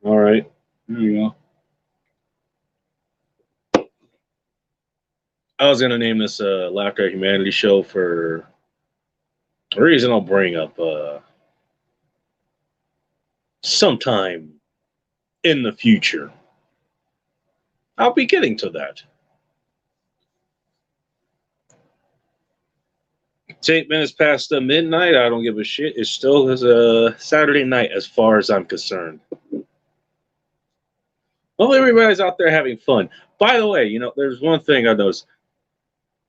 All right. There you go. I was gonna name this Laughter at Humanity show for a reason I'll bring up sometime in the future. I'll be getting to that. It's 8 minutes past midnight. I don't give a shit. It still is a Saturday night as far as I'm concerned. Well, everybody's out there having fun. By the way, there's one thing I noticed.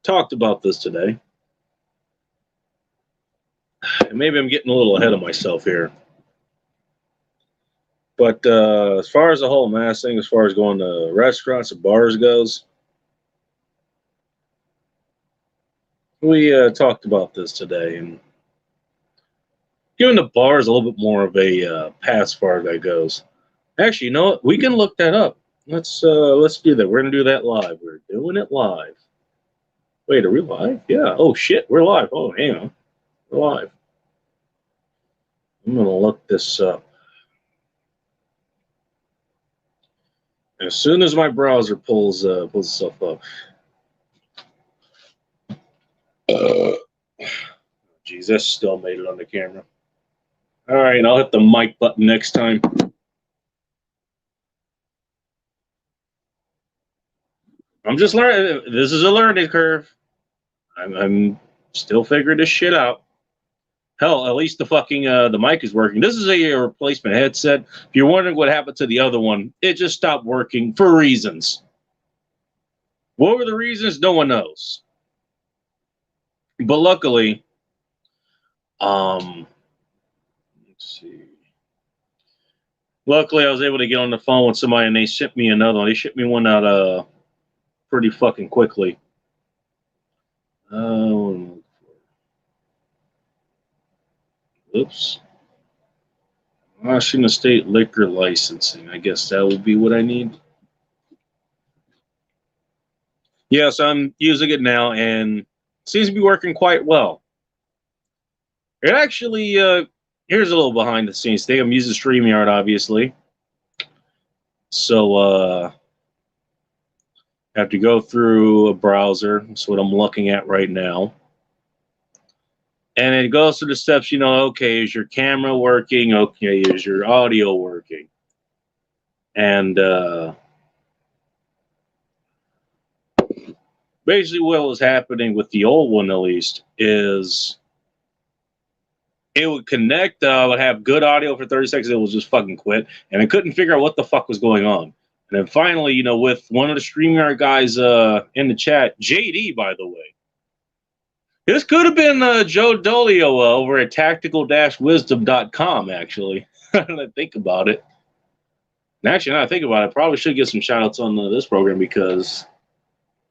Talked about this today. Maybe I'm getting a little ahead of myself here. But as far as the whole mask thing, as far as going to restaurants and bars goes, we talked about this today, and giving the bars a little bit more of a pass as far as that goes. Actually, you know what? We can look that up. Let's do that. We're gonna do that live. We're doing it live. Wait, are we live? Yeah. Oh shit, we're live. Oh, hang on, we're live. I'm gonna look this up. As soon as my browser pulls itself up. Geez, that still made it on the camera. All right, I'll hit the mic button next time. I'm just learning. This is a learning curve. I'm still figuring this shit out. Hell, at least the mic is working. This is a replacement headset. If you're wondering what happened to the other one, it just stopped working for reasons. What were the reasons? No one knows. But luckily, let's see. Luckily, I was able to get on the phone with somebody, and they shipped me another one. They shipped me one out pretty fucking quickly. Oops. Washington State liquor licensing. I guess that would be what I need. Yes, I'm using it now, and it seems to be working quite well. It actually, here's a little behind the scenes thing. I'm using StreamYard, obviously. So, I have to go through a browser. That's what I'm looking at right now. And it goes through the steps, okay, is your camera working? Okay, is your audio working? And basically what was happening with the old one, at least, is it would connect, would have good audio for 30 seconds, it would just fucking quit. And I couldn't figure out what the fuck was going on. And then finally, with one of the StreamYard guys in the chat, JD, by the way, this could have been Joe Dolio over at tactical-wisdom.com, actually. Now that I think about it. And actually, now I think about it, I probably should get some shout-outs on this program because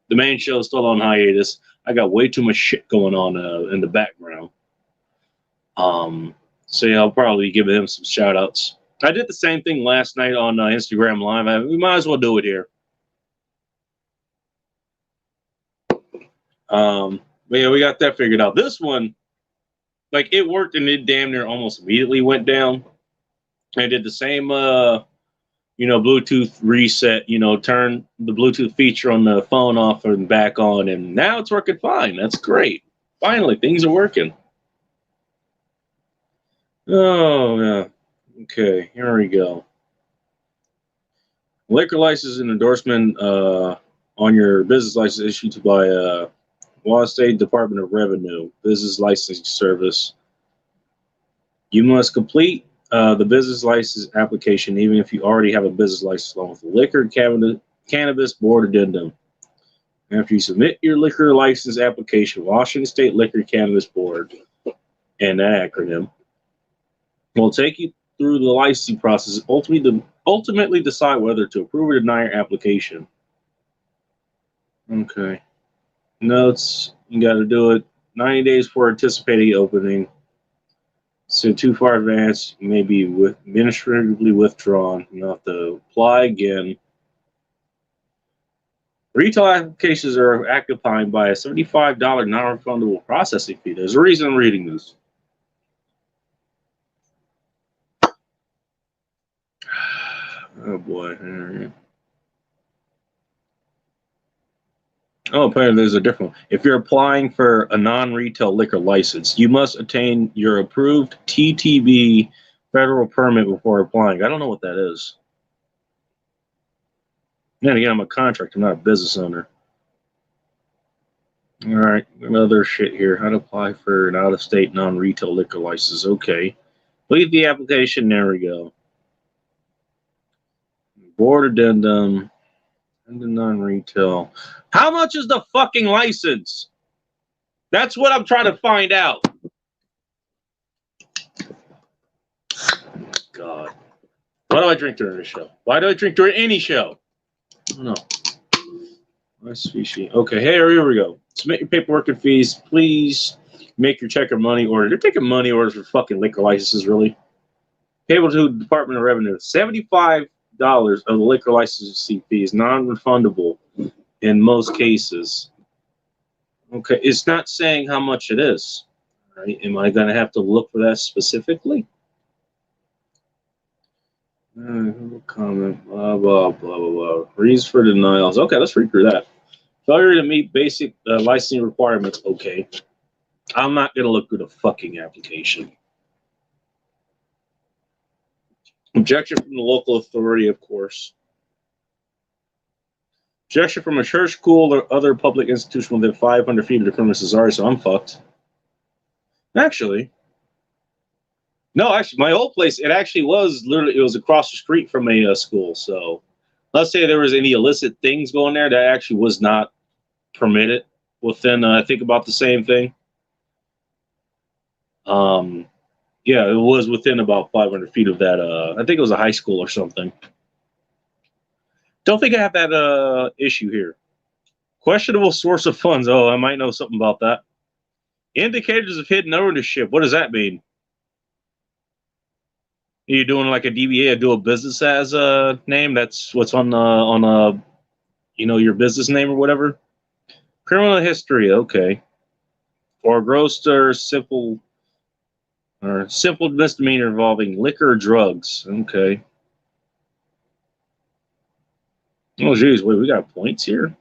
the main show is still on hiatus. I got way too much shit going on in the background. So yeah, I'll probably give him some shout-outs. I did the same thing last night on Instagram Live. We might as well do it here. But yeah, we got that figured out. This one, like, it worked and it damn near almost immediately went down. I did the same, Bluetooth reset, turn the Bluetooth feature on the phone off and back on, and now it's working fine. That's great. Finally, things are working. Oh, yeah. Okay, here we go. Liquor license and endorsement on your business license issued by Washington State Department of Revenue Business Licensing Service. You must complete the business license application even if you already have a business license along with the Liquor Cannabis Board Addendum. After you submit your liquor license application, Washington State Liquor Cannabis Board, and that acronym, will take you through the licensing process, ultimately decide whether to approve or deny your application. Okay. Notes, you got to do it 90 days before anticipating opening. So too far advanced, you may be administratively withdrawn. You have to apply again. Retail applications are occupied by a $75 non-refundable processing fee. There's a reason I'm reading this. Oh boy. All right. Oh, apparently there's a different one. If you're applying for a non-retail liquor license, you must attain your approved TTB federal permit before applying. I don't know what that is. Then again, I'm a contractor, I'm not a business owner. All right, another shit here. How to apply for an out-of-state non-retail liquor license. Okay. Leave the application. There we go. Board addendum. And the non-retail. How much is the fucking license? That's what I'm trying to find out. God. Why do I drink during this show? Why do I drink during any show? I don't know. Nice species. Okay, hey, here we go. Submit your paperwork and fees. Please make your check or money order. They're taking money orders for fucking liquor licenses, really? Payable to the Department of Revenue. $75 of the liquor licensing fee is non-refundable in most cases. Okay, it's not saying how much it is. All right, am I going to have to look for that specifically? Comment, blah, blah, blah, blah, blah. Reasons for denials. Okay, let's read through that. Failure to meet basic licensing requirements. Okay. I'm not going to look through the fucking application. Objection from the local authority, of course. Objection from a church, school, or other public institution within 500 feet of the premises. Sorry, so I'm fucked. Actually, no, actually, my old place, it actually was literally, it was across the street from a school. So let's say there was any illicit things going there that actually was not permitted within, I think about the same thing. Yeah, it was within about 500 feet of that. I think it was a high school or something. Don't think I have that issue here. Questionable source of funds. Oh, I might know something about that. Indicators of hidden ownership. What does that mean? Are you doing like a DBA, a dual business as a name? That's what's on your business name or whatever. Criminal history. Okay. Or gross or simple misdemeanor involving liquor or drugs. Okay. Oh, geez. Wait, we got points here?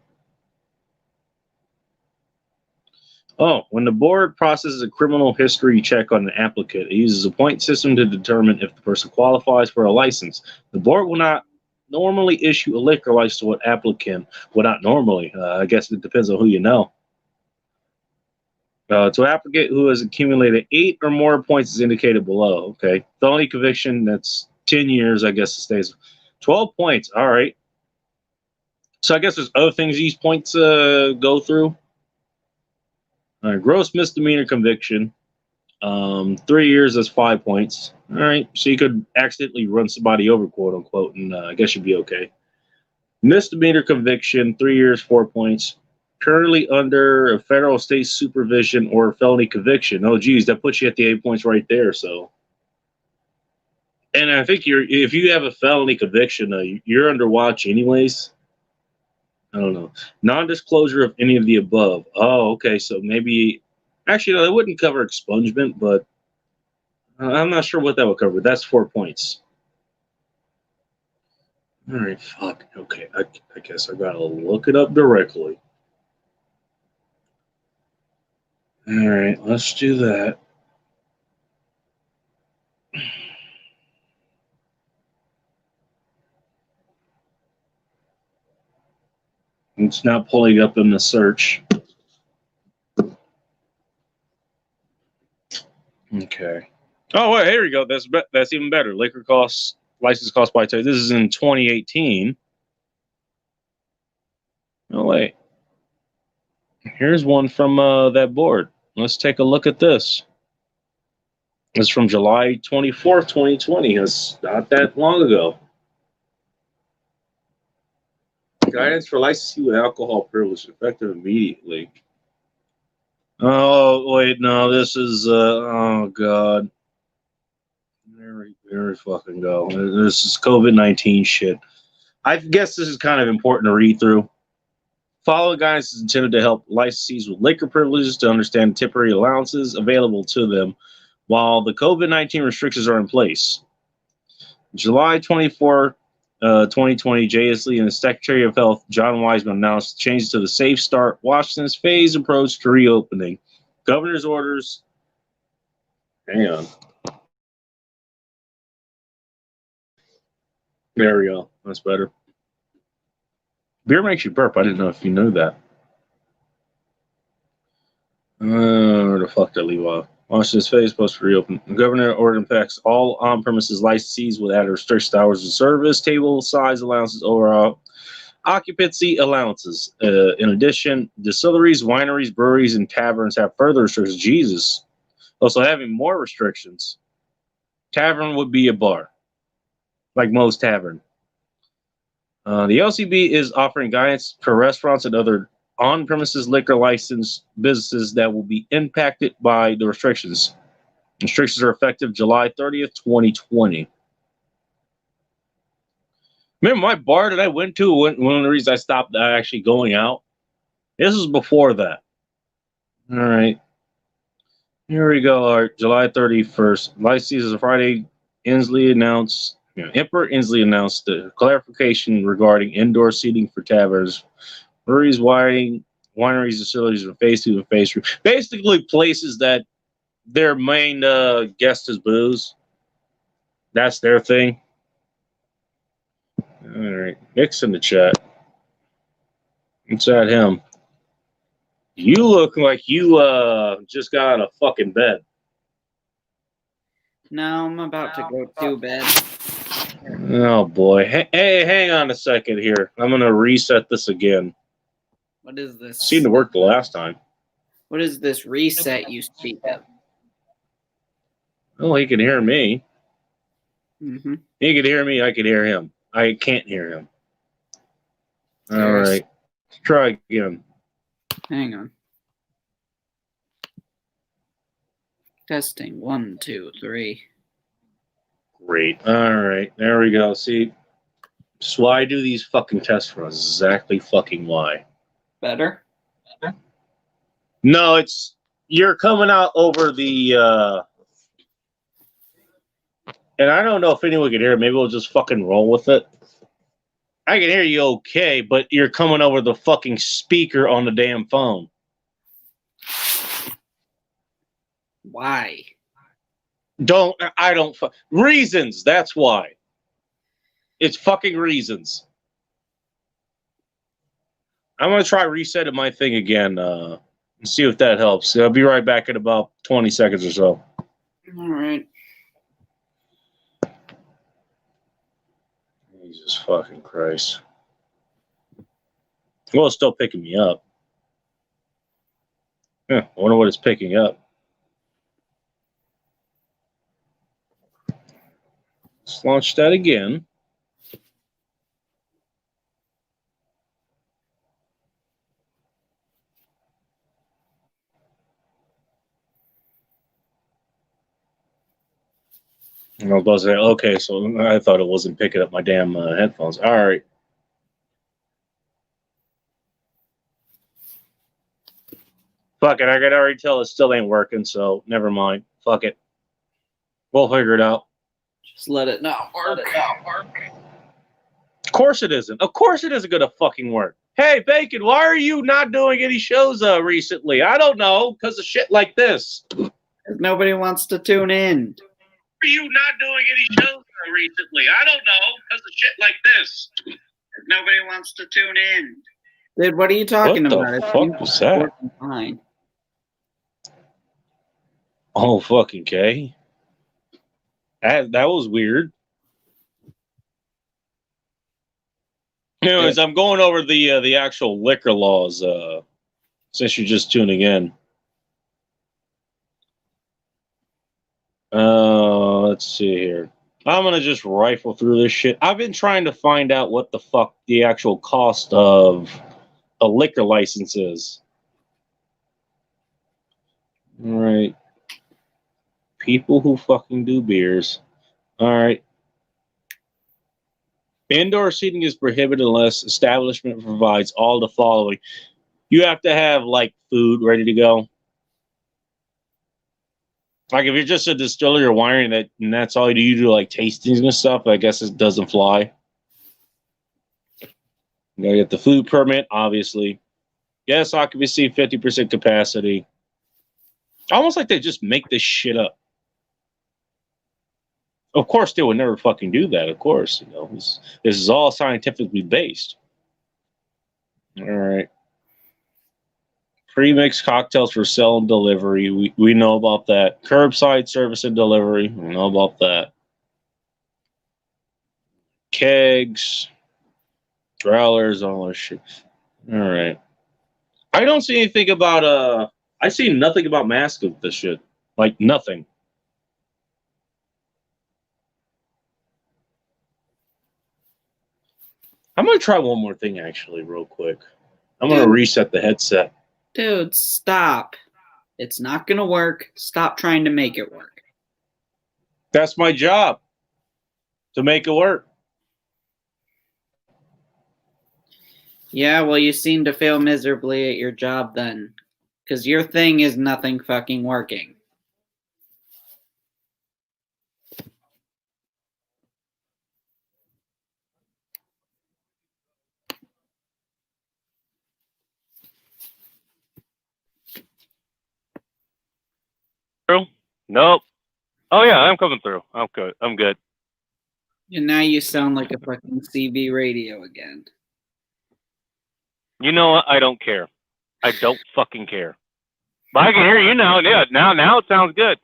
Oh, when the board processes a criminal history check on an applicant, it uses a point system to determine if the person qualifies for a license. The board will not normally issue a liquor license to an applicant. Well, not normally. I guess it depends on who you know. To an applicant who has accumulated 8 or more points is indicated below. Okay. Felony conviction, that's 10 years, I guess it stays. 12 points. All right. So I guess there's other things these points go through. Gross misdemeanor conviction. 3 years, that's 5 points. All right. So you could accidentally run somebody over, quote unquote, and I guess you'd be okay. Misdemeanor conviction, 3 years, 4 points. Currently under a federal state supervision or felony conviction. Oh, geez, that puts you at the 8 points right there. So, and I think if you have a felony conviction, you're under watch anyways. I don't know. Non-disclosure of any of the above. Oh, okay. So maybe, actually, no, that wouldn't cover expungement, but I'm not sure what that would cover. That's 4 points. All right, fuck. Okay, I guess I gotta look it up directly. All right, let's do that. It's not pulling up in the search. Okay. Oh, wait, here we go. That's even better. Liquor costs, license cost by type. This is in 2018. Oh, wait. Here's one from that board. Let's take a look at this. It's from July 24th, 2020. It's not that long ago. Guidance for licensing with alcohol privilege effective immediately. Oh, wait, no, this is, oh, God. There we fucking go. This is COVID-19 shit. I guess this is kind of important to read through. Following guidance is intended to help licensees with liquor privileges to understand temporary allowances available to them while the COVID-19 restrictions are in place. July 24th, 2020, JSLE and the Secretary of Health, John Wiseman, announced changes to the Safe Start Washington's phased approach to reopening. Governor's orders. Hang on. There we go. That's better. Beer makes you burp. I didn't know if you knew that. Where the fuck did I leave off? Washington's phase supposed to reopen. The governor ordered impacts all on-premises licensees will add restricted hours of service, table size allowances, overall occupancy allowances. In addition, distilleries, wineries, breweries, and taverns have further restrictions. Jesus. Also having more restrictions. Tavern would be a bar, like most tavern. The LCB is offering guidance for restaurants and other on-premises liquor license businesses that will be impacted by the restrictions. Restrictions are effective July 30th, 2020. Remember my bar that I went to, one of the reasons I stopped actually going out? This was before that. All right. Here we go. All right, July 31st. Licenses on Friday. Emperor Inslee announced the clarification regarding indoor seating for taverns, breweries, wineries, distilleries, and phase 2 and phase 3. Basically, places that their main guest is booze. That's their thing. All right, Nick's in the chat. It's at him. You look like you just got out of fucking bed. No, I'm about to go to bed. Oh boy. Hey, hang on a second here. I'm gonna reset this again. What is this? Seemed to work the last time. What is this reset you speak of? Oh, he can hear me. Mm-hmm. He can hear me. I can hear him. I can't hear him. All Yes. right. Let's try again. Hang on. Testing 1, 2, 3. Great. All right. There we go. See, that's why I do these fucking test runs. Exactly fucking why. Better? No, it's you're coming out over the and I don't know if anyone can hear it. Maybe we'll just fucking roll with it. I can hear you okay, but you're coming over the fucking speaker on the damn phone. Why? Reasons, that's why. It's fucking reasons. I'm going to try resetting my thing again and see if that helps. I'll be right back in about 20 seconds or so. All right. Jesus fucking Christ. Well, it's still picking me up. I wonder what it's picking up. Let's launch that again. And I was like, okay, so I thought it wasn't picking up my damn headphones. All right. Fuck it, I can already tell it still ain't working, so never mind. Fuck it. We'll figure it out. Just let it not work. Of course it isn't. Of course it isn't going to fucking work. Hey, Bacon, why are you not doing any shows recently? I don't know, because of shit like this. Nobody wants to tune in. Why are you not doing any shows recently? I don't know, because of shit like this. Nobody wants to tune in. Dude, what are you talking about? What the fuck was that? Fine. Oh, fucking K. That was weird. Anyways, I'm going over the actual liquor laws since you're just tuning in. Let's see here. I'm going to just rifle through this shit. I've been trying to find out what the fuck the actual cost of a liquor license is. All right. People who fucking do beers. All right. Indoor seating is prohibited unless establishment provides all the following. You have to have, like, food ready to go. Like, if you're just a distillery or winery and that's all you do like tastings and stuff, I guess it doesn't fly. You gotta get the food permit, obviously. Yes, occupancy, 50% capacity. Almost like they just make this shit up. Of course, they would never fucking do that. Of course, this is all scientifically based. All right. Pre-mixed cocktails for sale and delivery. We know about that. Curbside service and delivery. We know about that. Kegs, growlers, all that shit. All right. I don't see anything about I see nothing about masks with this shit. Like nothing. I'm gonna try one more thing actually, real quick. I'm gonna reset the headset. Dude, stop. It's not gonna work. Stop trying to make it work. That's my job. To make it work. Yeah, well, you seem to fail miserably at your job then. Because your thing is nothing fucking working. Through? Nope. Oh yeah, I'm coming through. I'm good. I'm good. And now you sound like a fucking CB radio again. You know what? I don't care. I don't fucking care. But I can hear you now. Yeah, now it sounds good.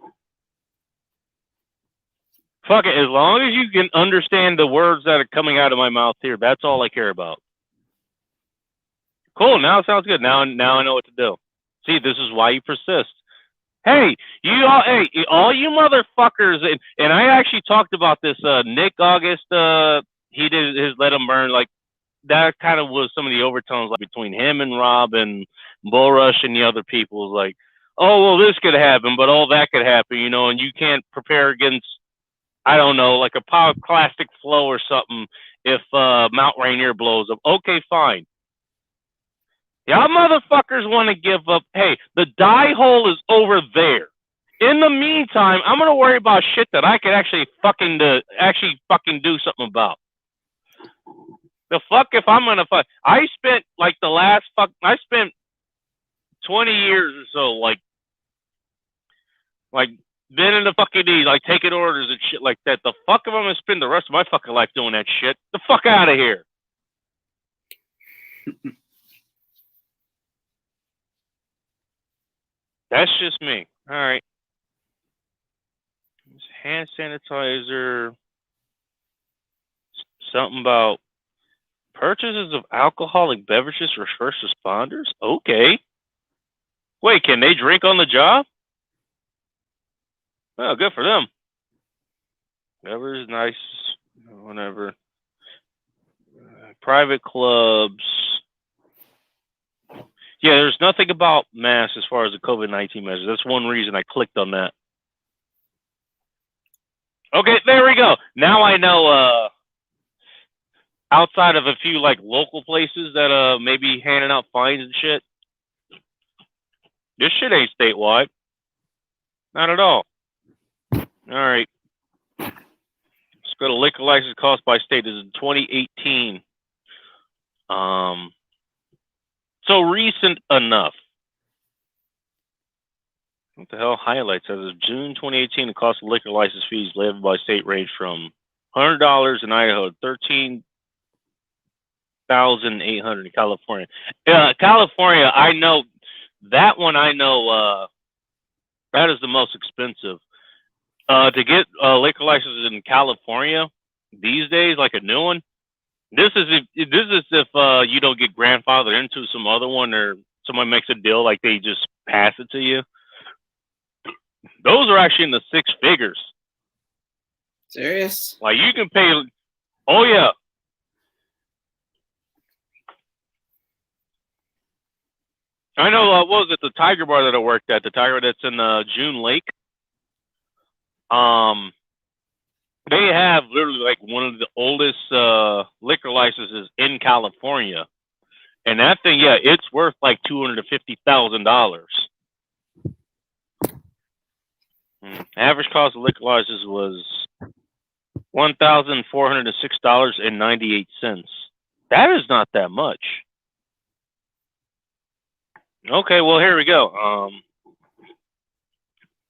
Fuck it. As long as you can understand the words that are coming out of my mouth here, that's all I care about. Cool. Now it sounds good. Now I know what to do. See, this is why you persist. Hey, all you motherfuckers, and I actually talked about this. Nick August, he did his Let 'Em Burn. Like that kind of was some of the overtones like between him and Rob and Bull Rush and the other people. Like, oh well, this could happen, but all that could happen, and you can't prepare against, I don't know, like a pyroclastic flow or something if Mount Rainier blows up. Okay, fine. Y'all motherfuckers want to give up. Hey, the die hole is over there. In the meantime, I'm gonna worry about shit that I could actually fucking do something about. The fuck if I'm gonna fuck? I spent like I spent 20 years or so like been in the fucking knees, like taking orders and shit like that. The fuck if I'm gonna spend the rest of my fucking life doing that shit? The fuck out of here. That's just me. All right. Hand sanitizer. Something about purchases of alcoholic beverages for first responders? Okay. Wait, can they drink on the job? Oh, good for them. Whatever is nice. Whatever. Private clubs. Yeah, there's nothing about masks as far as the COVID-19 measures. That's one reason I clicked on that. Okay, there we go. Now I know, outside of a few like local places that may be handing out fines and shit, this shit ain't statewide. Not at all. All right. Let's go to liquor license cost by state. This is 2018. So recent enough. What the hell? Highlights as of June 2018, the cost of liquor license fees levied by state range from $100 in Idaho, $13,800 in California. California, I know that one. I know that is the most expensive. To get liquor licenses in California these days, like a new one, this is if you don't get grandfathered into some other one or someone makes a deal like they just pass it to you. Those are actually in the six figures. Serious? Like you can pay. Oh yeah. I know. What was it? The Tiger Bar that I worked at, the Tiger that's in June Lake. They have literally like one of the oldest liquor licenses in California, and that thing, yeah, it's worth like $250,000. Average cost of liquor license was $1,406.98. That is not that much. Okay, well here we go.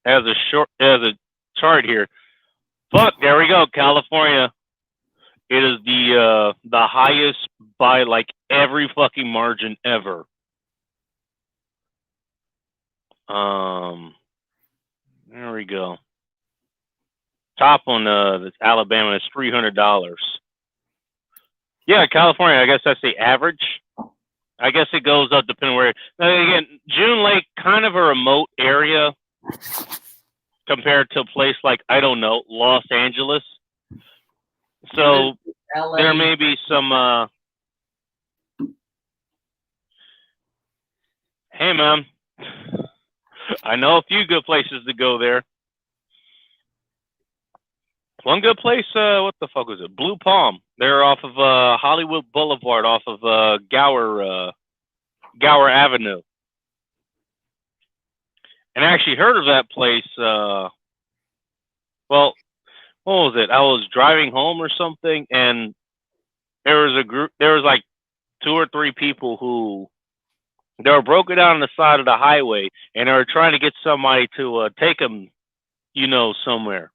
As a chart here. Fuck, there we go. California. It is the highest by like every fucking margin ever. There we go. Top on this Alabama is $300. Yeah, California. I guess that's the average. I guess it goes up depending where. Again, June Lake, kind of a remote area compared to a place like, I don't know, Los Angeles. So LA. there may be some. Hey, man. I know a few good places to go there. One good place, what the fuck was it? Blue Palm. They're off of Hollywood Boulevard, off of Gower Avenue. And I actually heard of that place. Well, what was it? I was driving home or something, and there was a group. There was like 2 or 3 people who they were broken down on the side of the highway, and they were trying to get somebody to take them, somewhere.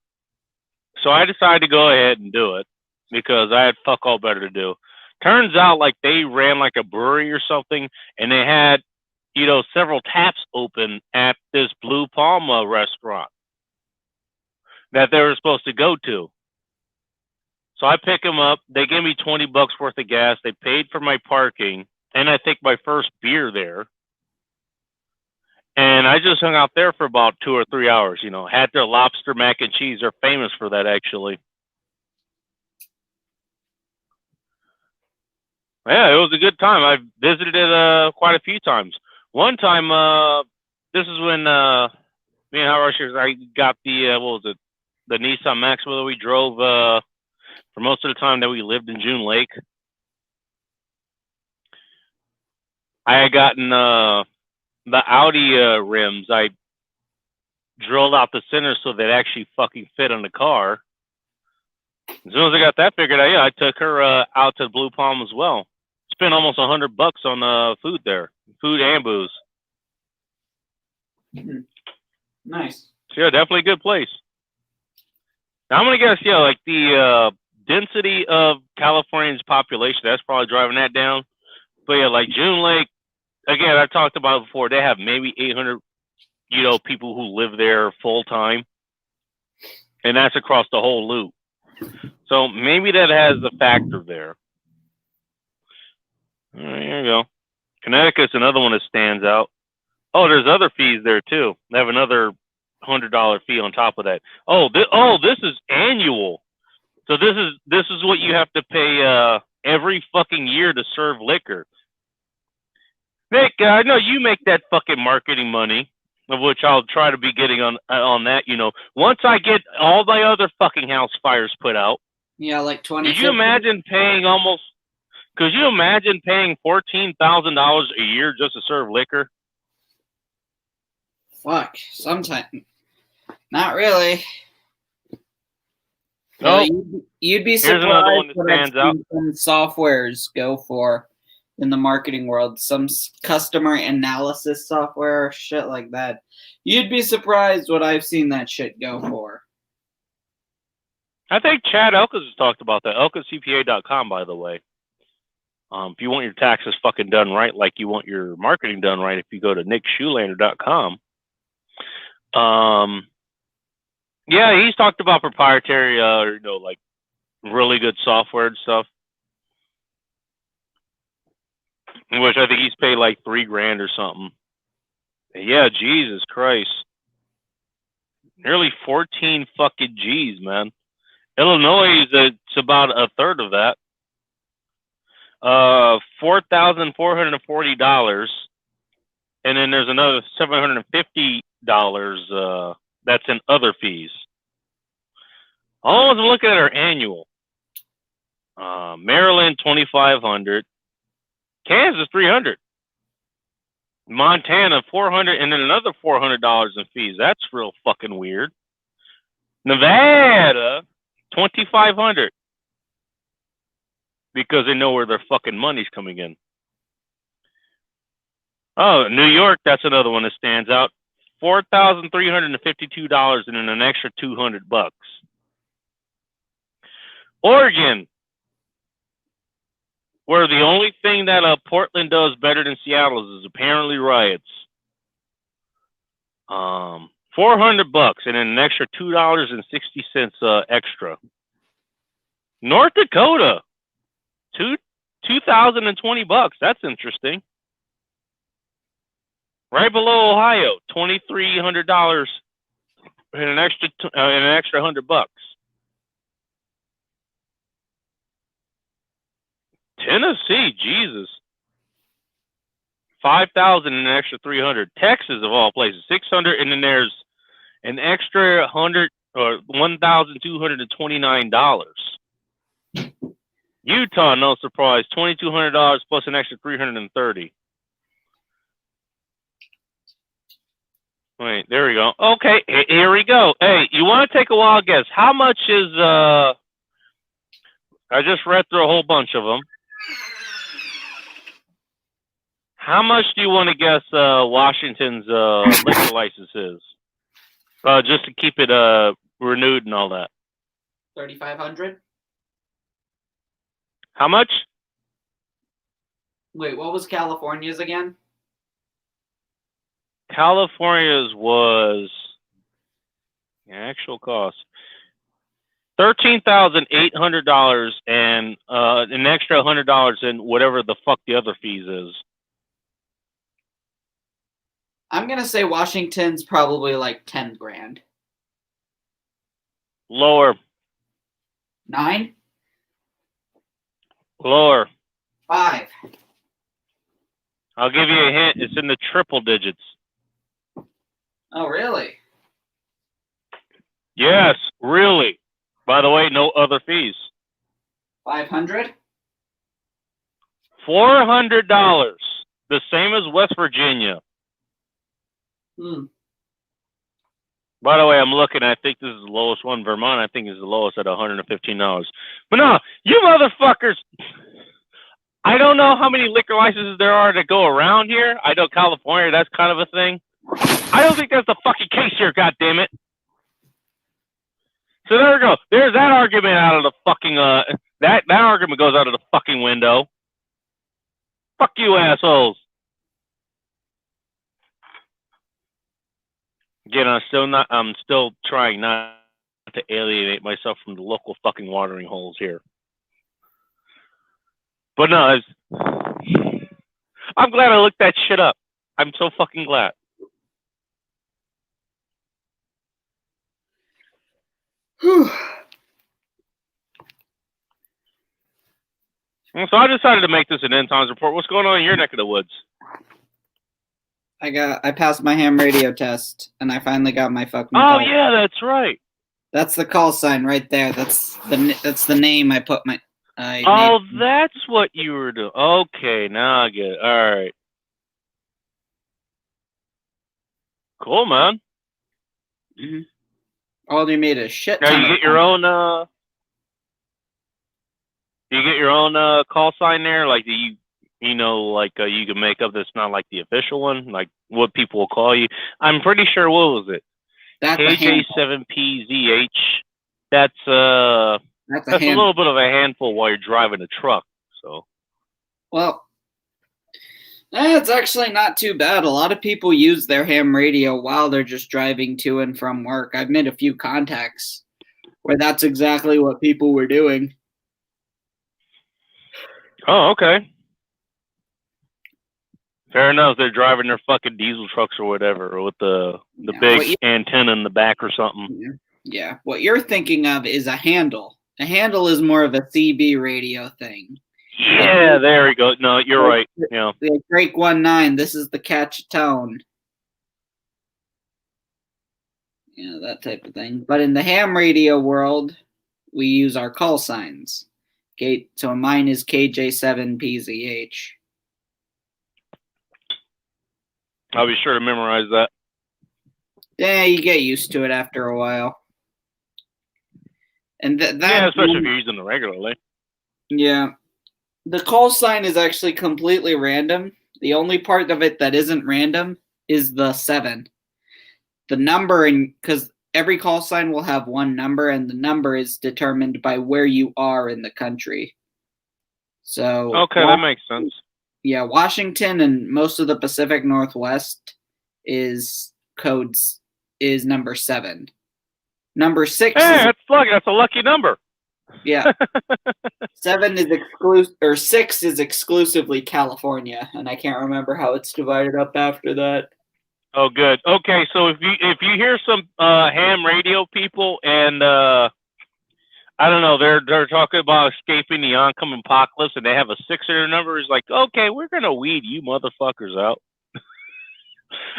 So I decided to go ahead and do it because I had fuck all better to do. Turns out like they ran like a brewery or something, and they had, several taps open at this Blue Palm restaurant that they were supposed to go to. So I pick them up. They gave me $20 worth of gas. They paid for my parking and I think my first beer there. And I just hung out there for about 2 or 3 hours, had their lobster mac and cheese. They're famous for that, actually. Yeah, it was a good time. I visited it quite a few times. One time, this is when me and Howard Rushers, I got the Nissan Maxima that we drove for most of the time that we lived in June Lake. I had gotten the Audi rims. I drilled out the center so they actually fucking fit on the car. As soon as I got that figured out, I took her out to Blue Palm as well. Spent almost $100 on food there, food and booze. Nice. So yeah, definitely a good place. Now I'm gonna guess, like the density of California's population, that's probably driving that down. But yeah, like June Lake, again, I talked about it before. They have maybe 800, people who live there full time, and that's across the whole loop. So maybe that has a factor there. All right, here we go. Connecticut's another one that stands out. Oh, there's other fees there too. They have another $100 fee on top of that. This is annual. So this is what you have to pay every fucking year to serve liquor. Nick, I know you make that fucking marketing money, of which I'll try to be getting on that. Once I get all my other fucking house fires put out. Yeah, like 20. Could you imagine paying $14,000 a year just to serve liquor? Fuck, sometimes. Not really. No. You'd be Here's another one surprised that what I've stands out. seen some softwares go for in the marketing world. Some customer analysis software, shit like that. You'd be surprised what I've seen that shit go for. I think Chad Elkins has talked about that. ElkinsCPA.com, by the way. If you want your taxes fucking done right, like you want your marketing done right, if you go to NickShoelander.com. Yeah, he's talked about proprietary, like really good software and stuff. Which I think he's paid like $3,000 or something. Yeah, Jesus Christ. Nearly 14 fucking G's, man. Illinois, it's about a third of that. $4,440. And then there's another $750 that's in other fees. I was looking at our annual. Maryland, $2,500. Kansas, $300. Montana, $400, and then another $400 in fees. That's real fucking weird. Nevada, $2,500. because they know where their fucking money's coming in. Oh, New York, that's another one that stands out. $4,352 and then an extra $200. Oregon, where the only thing that Portland does better than Seattle is apparently riots. $400 and then an extra $2.60 extra. North Dakota, $2,020. That's interesting. Right below Ohio, $2,300 and an extra $100. Tennessee, Jesus, 5,000 and an extra 300. Texas, of all places, 600, and then there's an extra 100 or $1,229. Utah, no surprise, $2,200 plus an extra 330. Wait, there we go. Okay, here we go. Hey, you want to take a wild guess? How much is I just read through a whole bunch of them. How much do you want to guess Washington's liquor license is? Just to keep it renewed and all that. 3,500. How much? Wait, what was California's again? California's was actual cost $13,800 and an extra $100 in whatever the fuck the other fees is. I'm gonna say Washington's probably like 10 grand. Lower. 9? Lower. 5. I'll give you a hint. It's in the triple digits. Oh, really? Yes, really. By the way, no other fees. 500? $400. The same as West Virginia. By the way, I'm looking. I think this is the lowest one. Vermont, I think, is the lowest at $115. But no, you motherfuckers. I don't know how many liquor licenses there are that go around here. I know California, that's kind of a thing. I don't think that's the fucking case here, goddammit. So there we go. There's that argument out of the fucking, that argument goes out of the fucking window. Fuck you, assholes. Again, I'm still trying not to alienate myself from the local fucking watering holes here. But no, I'm glad I looked that shit up. I'm so fucking glad. Whew. So I decided to make this an End Times report. What's going on in your neck of the woods? I passed my ham radio test, and I finally got my fucking Oh call. yeah, that's right. That's the call sign right there. That's the name I put my. That's what you were doing. Okay, now I get it. All right. Cool, man. Mm-hmm. Oh, they made a shit. Now you get your own. You get your own call sign there, like you can make up that's not like the official one, like what people will call you. I'm pretty sure. What was it? That's KJ7PZH. That's a little bit of a handful while you're driving a truck. So. Well, it's actually not too bad. A lot of people use their ham radio while they're just driving to and from work. I've made a few contacts where that's exactly what people were doing. Oh, okay. Fair enough. They're driving their fucking diesel trucks or whatever, or with the big antenna in the back or something. Yeah. What you're thinking of is a handle. A handle is more of a CB radio thing. Yeah, there we go. No, you're right. Yeah. The Drake 19, this is the catch tone. Yeah, that type of thing. But in the ham radio world, we use our call signs. Okay, so mine is KJ7PZH. I'll be sure to memorize that. Yeah, you get used to it after a while. And that yeah, especially if you're using it regularly. Yeah. The call sign is actually completely random. The only part of it that isn't random is the 7. The number, because every call sign will have one number, and the number is determined by where you are in the country. So Okay, that makes sense. Yeah, Washington and most of the Pacific Northwest is codes is number 7. Number 6 Hey, is that's lucky. That's a lucky number. yeah. 7 is exclusive, or 6 is exclusively California, and I can't remember how it's divided up after that. Oh, good. Okay, so if you hear some ham radio people and I don't know, they're talking about escaping the oncoming apocalypse and they have a 6 in their number, it's like, okay, we're gonna weed you motherfuckers out.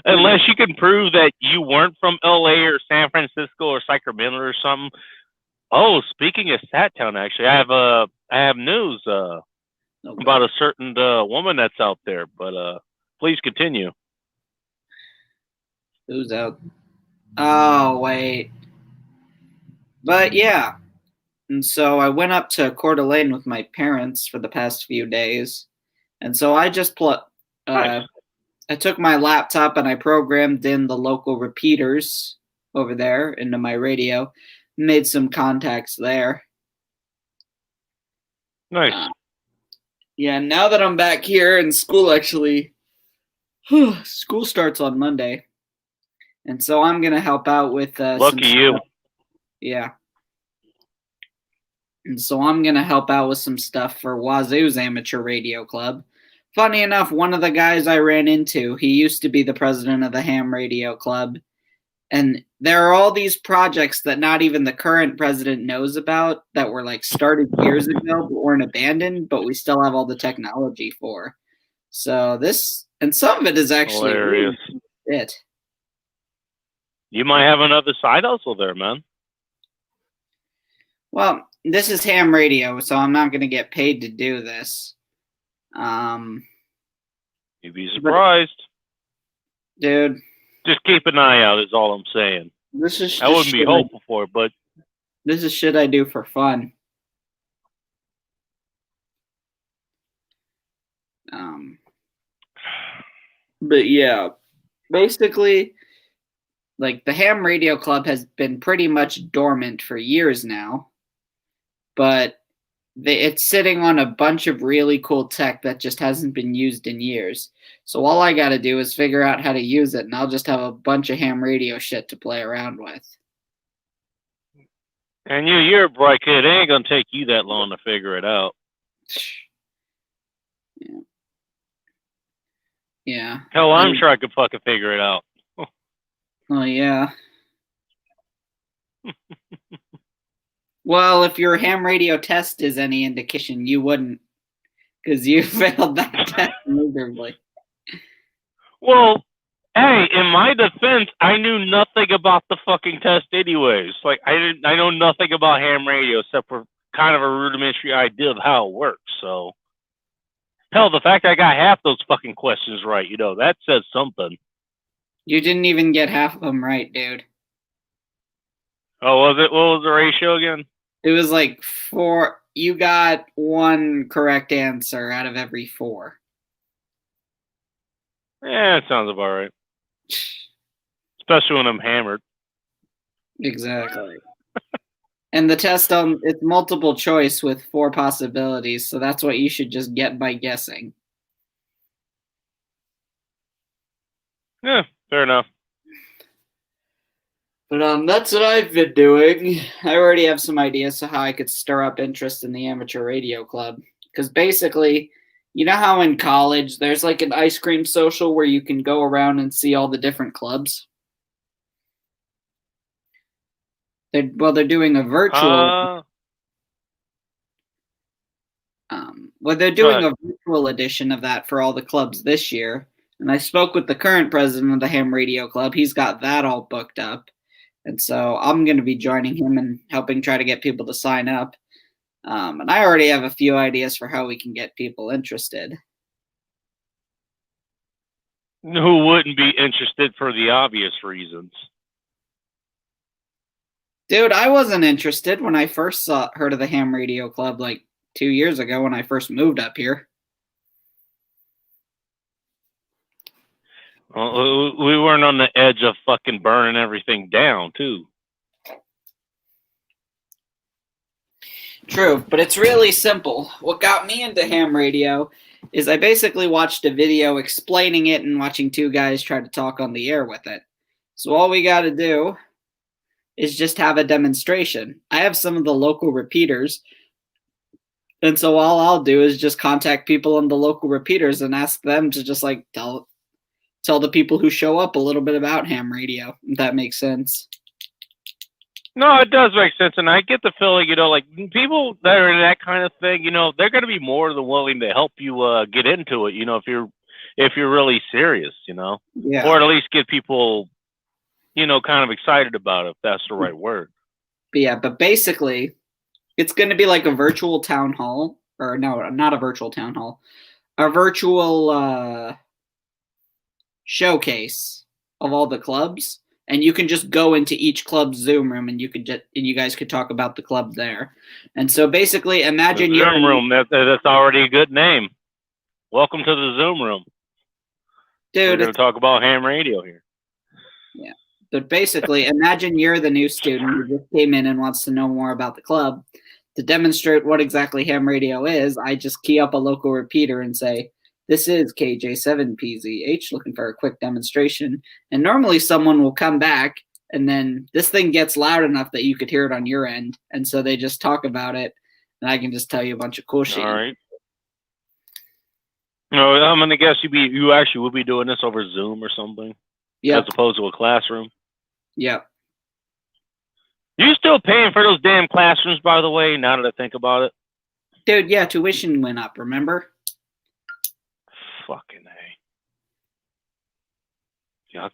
Unless you can prove that you weren't from LA or San Francisco or Sacramento or something. Oh, speaking of Sat Town, actually, I have news about a certain woman that's out there, but please continue. Who's out? Oh, wait. But yeah. And so I went up to Coeur d'Alene with my parents for the past few days. And so I just Nice. I took my laptop and I programmed in the local repeaters over there into my radio, made some contacts there. Nice. Yeah, now that I'm back here and school actually, school starts on Monday. And so I'm going to help out with Lucky you. stuff. Yeah. And so I'm going to help out with some stuff for Wazoo's amateur radio club. Funny enough, one of the guys I ran into, he used to be the president of the ham radio club. And there are all these projects that not even the current president knows about that were like started years ago but weren't abandoned, but we still have all the technology for. So this, and some of it is actually Hilarious. really it. You might have another side hustle there, man. Well, this is ham radio, so I'm not going to get paid to do this. You'd be surprised. Dude, just keep an eye out is all I'm saying. This is I wouldn't be hopeful for it, but this is shit I do for fun. But yeah, basically, like the ham radio club has been pretty much dormant for years now, but it's sitting on a bunch of really cool tech that just hasn't been used in years. So all I got to do is figure out how to use it, and I'll just have a bunch of ham radio shit to play around with. And you're a bright kid. It ain't going to take you that long to figure it out. Yeah. Yeah. Hell, I'm sure I could fucking figure it out. Oh, yeah. Well, if your ham radio test is any indication, you wouldn't, because you failed that test miserably. Well, hey, in my defense, I knew nothing about the fucking test anyways. Like, I know nothing about ham radio except for kind of a rudimentary idea of how it works, so. Hell, the fact I got half those fucking questions right, that says something. You didn't even get half of them right, dude. Oh, was it? What was the ratio again? It was like 4. You got 1 correct answer out of every 4. Yeah, it sounds about right. Especially when I'm hammered. Exactly. And the test, it's multiple choice with 4 possibilities, so that's what you should just get by guessing. Yeah, fair enough. But that's what I've been doing. I already have some ideas of how I could stir up interest in the amateur radio club. Because basically, you know how in college there's like an ice cream social where you can go around and see all the different clubs? They're doing a virtual. They're doing a virtual edition of that for all the clubs this year. And I spoke with the current president of the Ham Radio Club. He's got that all booked up. And so I'm going to be joining him and helping try to get people to sign up. And I already have a few ideas for how we can get people interested. Who wouldn't be interested for the obvious reasons? Dude, I wasn't interested when I first heard of the Ham Radio Club like 2 years ago when I first moved up here. Well, we weren't on the edge of fucking burning everything down, too. True, but it's really simple. What got me into ham radio is I basically watched a video explaining it and watching two guys try to talk on the air with it. So all we got to do is just have a demonstration. I have some of the local repeaters, and so all I'll do is just contact people on the local repeaters and ask them to just like tell the people who show up a little bit about ham radio, if that makes sense. No, it does make sense, and I get the feeling, like people that are in that kind of thing, they're going to be more than willing to help you get into it, if you're really serious, Yeah. or at least get people, kind of excited about it, if that's the right word. But basically, it's going to be like a virtual town hall, or no, not a virtual town hall, a virtual showcase of all the clubs. And you can just go into each club's Zoom room, and you guys could talk about the club there. And so basically, imagine the Zoom room. That's already a good name. Welcome to the Zoom room, dude. We're going to talk about ham radio here. Yeah, but basically, imagine you're the new student who just came in and wants to know more about the club. To demonstrate what exactly ham radio is, I just key up a local repeater and say, "This is KJ7PZH looking for a quick demonstration." And normally someone will come back, and then this thing gets loud enough that you could hear it on your end. And so they just talk about it, and I can just tell you a bunch of cool shit. All right. No, I'm going to guess you actually will be doing this over Zoom or something. Yeah. As opposed to a classroom. Yep. You still paying for those damn classrooms, by the way, now that I think about it? Dude, yeah, tuition went up, remember? Fucking A. Y'all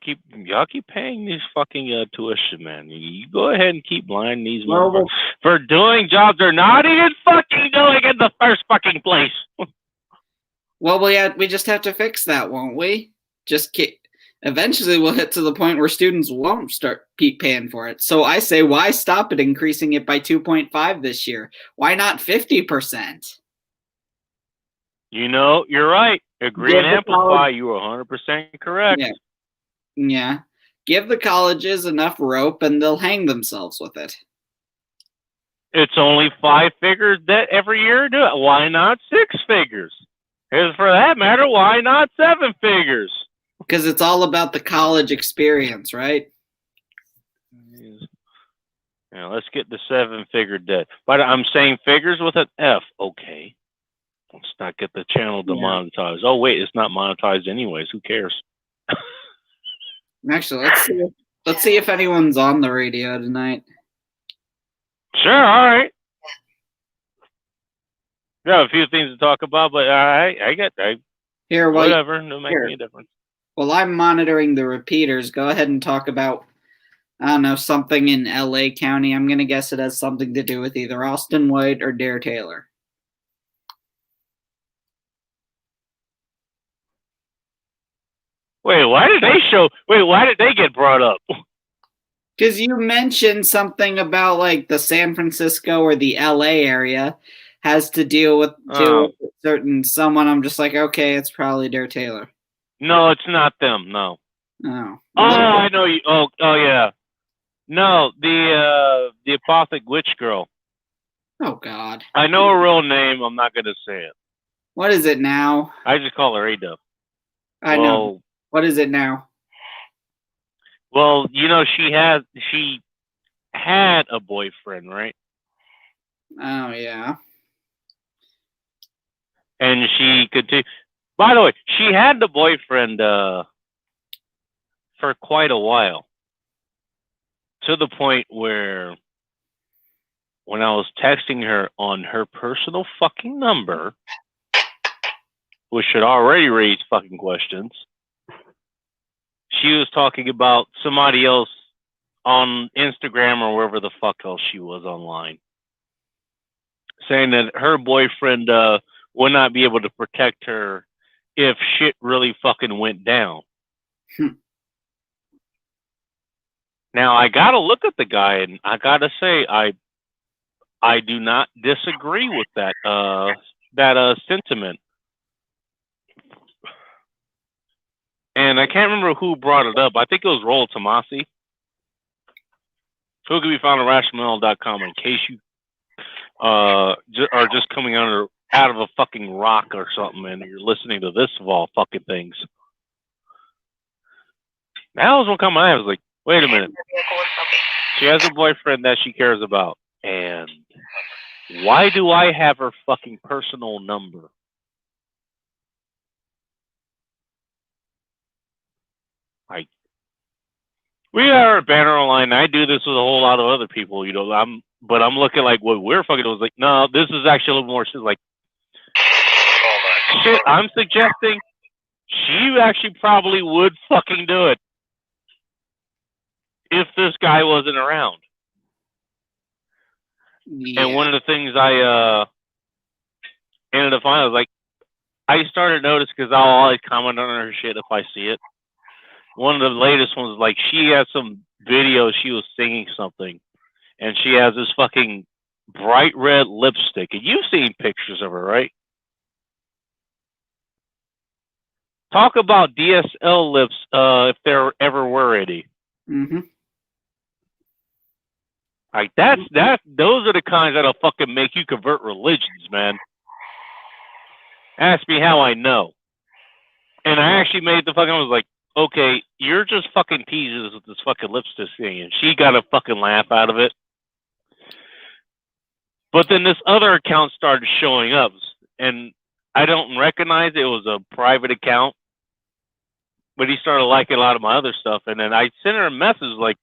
keep paying these fucking tuition, man. You go ahead and keep blinding these motherfuckers for doing jobs they're not even fucking doing in the first fucking place. Well, we just have to fix that, won't we? Eventually we'll hit to the point where students won't start paying for it. So I say, why stop at increasing it by 2.5 this year? Why not 50%? You're right. Agree and amplify. You are 100% correct. Yeah. Give the colleges enough rope and they'll hang themselves with it. It's only 5 figures that every year do it. Why not 6 figures? And for that matter, why not 7 figures? Because it's all about the college experience, right? Yeah, let's get the 7-figure debt. But I'm saying figures with an F. Okay. Let's not get the channel demonetized. Yeah. Oh, wait, it's not monetized anyways. Who cares? Actually, let's see if anyone's on the radio tonight. Sure, all right. We have a few things to talk about, but I get that. Whatever, no make any difference. Well, I'm monitoring the repeaters. Go ahead and talk about, I don't know, something in LA County. I'm going to guess it has something to do with either Austin White or Dare Taylor. Wait, why did they get brought up? Because you mentioned something about like the San Francisco or the LA area has to deal with certain someone. I'm just like, okay, it's probably Dare Taylor. No, it's not them. No. Oh. I know you. Oh, yeah. No, the Apothic Witch Girl. Oh God. I know her real name. I'm not gonna say it. What is it now? I just call her A-Dub. I know. What is it now? Well, she had a boyfriend, right? Oh yeah. And she continued. By the way, she had the boyfriend for quite a while. To the point where when I was texting her on her personal fucking number, which should already raise fucking questions, she was talking about somebody else on Instagram or wherever the fuck else she was online, saying that her boyfriend would not be able to protect her if shit really fucking went down. Now I gotta look at the guy, and I gotta say, I do not disagree with that sentiment. And I can't remember who brought it up. I think it was Roll Tomasi. Who can be found at rationale.com in case you are just coming out of a fucking rock or something and you're listening to this of all fucking things. Now was one come I was like, wait a minute. She has a boyfriend that she cares about. And why do I have her fucking personal number? We are a banner online. I do this with a whole lot of other people, you know. I'm looking like what we're fucking doing. Like, no, this is actually a little more shit. Like, shit, I'm suggesting she actually probably would fucking do it if this guy wasn't around. Yeah. And one of the things I ended up finding was like, I started noticing because I'll always comment on her shit if I see it. One of the latest ones, like, she has some video, she was singing something, and she has this fucking bright red lipstick. And you've seen pictures of her, right? Talk about DSL lips, if there ever were any. Mm-hmm. Like, those are the kinds that'll fucking make you convert religions, man. Ask me how I know. And I actually made the fucking, I was like, okay, you're just fucking teasing with this fucking lipstick thing, and she got a fucking laugh out of it. But then this other account started showing up, and I don't recognize it. It was a private account, but he started liking a lot of my other stuff, and then I sent her a message like,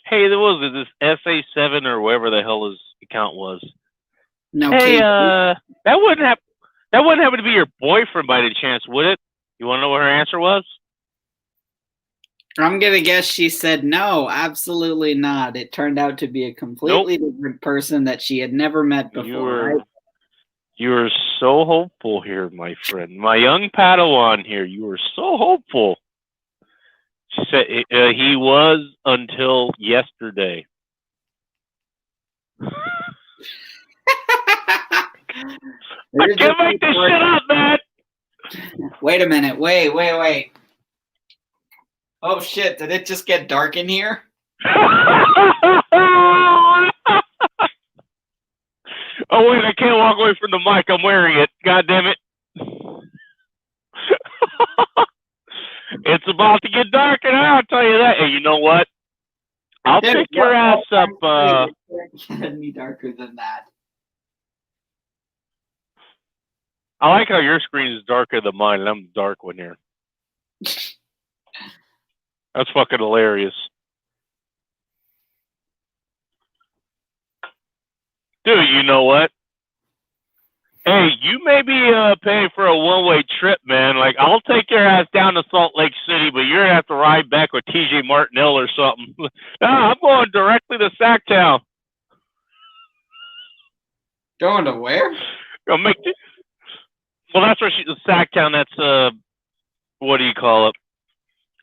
hey, there was this SA7 or whatever the hell his account was. No, hey, that wouldn't happen to be your boyfriend by any chance, would it? You want to know what her answer was? I'm going to guess she said no, absolutely not. It turned out to be a completely different person that she had never met before. You were so hopeful here, my friend. My young Padawan here, you were so hopeful. She said he was until yesterday. I can't make this shit up, man. Wait a minute. Wait. Oh, shit. Did it just get dark in here? Oh, wait. I can't walk away from the mic. I'm wearing it. God damn it. It's about to get darker now, I'll tell you that. Hey, you know what? I'll pick your ass up. Any darker than that. I like how your screen is darker than mine, and I'm the dark one here. That's fucking hilarious. Dude, you know what? Hey, you may be paying for a one-way trip, man. Like, I'll take your ass down to Salt Lake City, but you're going to have to ride back with TJ Martinell or something. No, I'm going directly to Sacktown. Going to where? Well, that's where Sacktown, that's, what do you call it?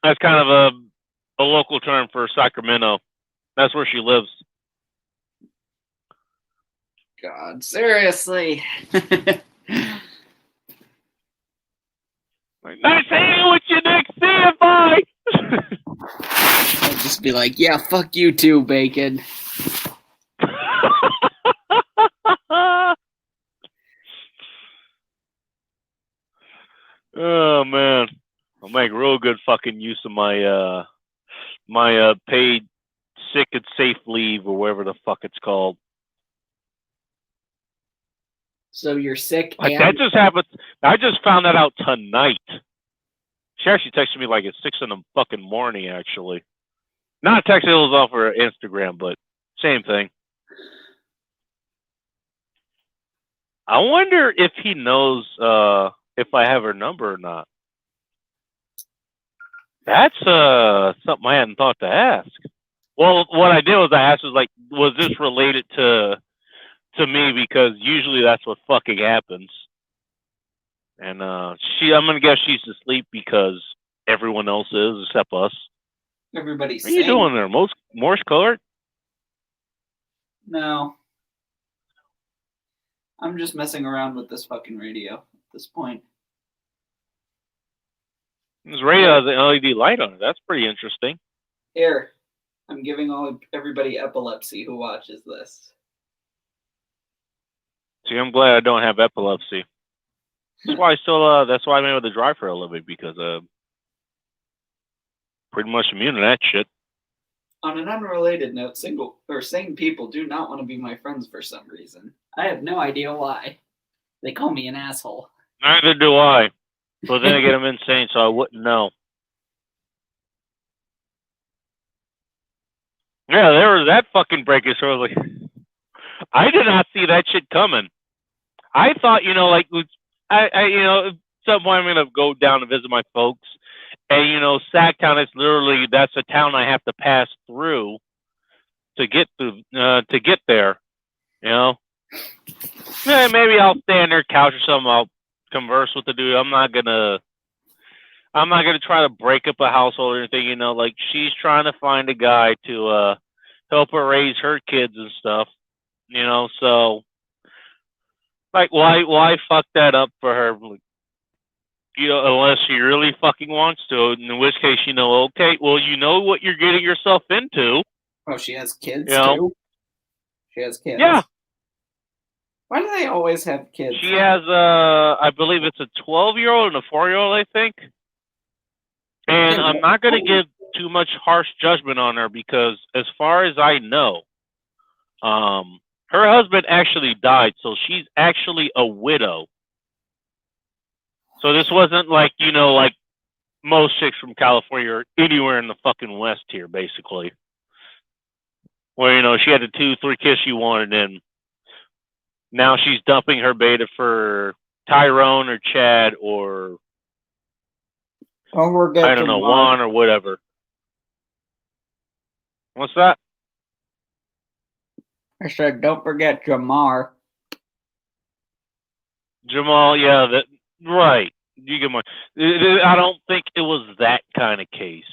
That's kind of a local term for Sacramento. That's where she lives. God, seriously. Nice hanging with you, Nick. See you, bye. I'll just be like, yeah, fuck you too, Bacon. Oh man, I'll make real good fucking use of my my paid sick and safe leave or whatever the fuck it's called. So you're sick. Like, that just happened. I just found that out tonight. She actually texted me like at 6 in the fucking morning. Actually, not texting. It was off her Instagram, but same thing. I wonder if he knows if I have her number or not. That's something I hadn't thought to ask. Well, what I did was I asked was this related to me, because usually that's what fucking happens. And I'm gonna guess she's asleep because everyone else is except us. Everybody's. What are you doing there? Morse code? No. I'm just messing around with this fucking radio at this point. This radio has an LED light on it. That's pretty interesting. Here, I'm giving everybody epilepsy who watches this. See, I'm glad I don't have epilepsy. That's why I still. That's why I'm able to drive for a living, because pretty much immune to that shit. On an unrelated note, sane people do not want to be my friends for some reason. I have no idea why. They call me an asshole. Neither do I. But then again, I'm insane, so I wouldn't know. Yeah, there was that fucking breaker. So I was like, I did not see that shit coming. I thought, like, at some point I'm gonna go down and visit my folks, and Sacktown is literally, that's a town I have to pass through to get there. Yeah, maybe I'll stay on their couch or something. I'll converse with the dude. I'm not gonna try to break up a household or anything. Like, she's trying to find a guy to help her raise her kids and stuff. So, like, why fuck that up for her? Unless she really fucking wants to, in which case, okay, well, you know what you're getting yourself into. Oh, she has kids too? She has kids? Yeah. Why do they always have kids? She has, I believe it's a 12-year-old and a 4-year-old, I think. And I'm not going to give too much harsh judgment on her, because as far as I know, her husband actually died, so she's actually a widow. So this wasn't like, like most chicks from California or anywhere in the fucking West here, basically. Where, she had the 2-3 kids she wanted, and now she's dumping her beta for Tyrone or Chad or, I don't know, Juan or whatever. What's that? I said, don't forget Jamar. Jamal, yeah, right. You get my. I don't think it was that kind of case.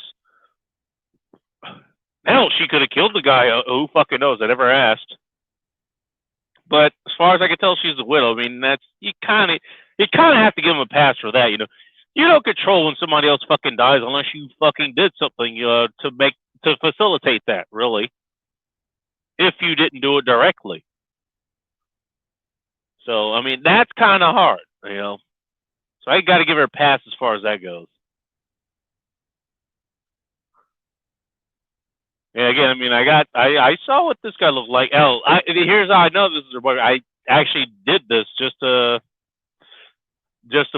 Hell, she could have killed the guy. Who fucking knows? I never asked. But as far as I can tell, she's a widow. I mean, that's you kind of have to give him a pass for that. You don't control when somebody else fucking dies unless you fucking did something to facilitate that. Really, if you didn't do it directly. So I mean, that's kind of hard. So I got to give her a pass as far as that goes. Yeah, again, I mean, I saw what this guy looked like. Here's how I know this is her boyfriend. I actually did this just to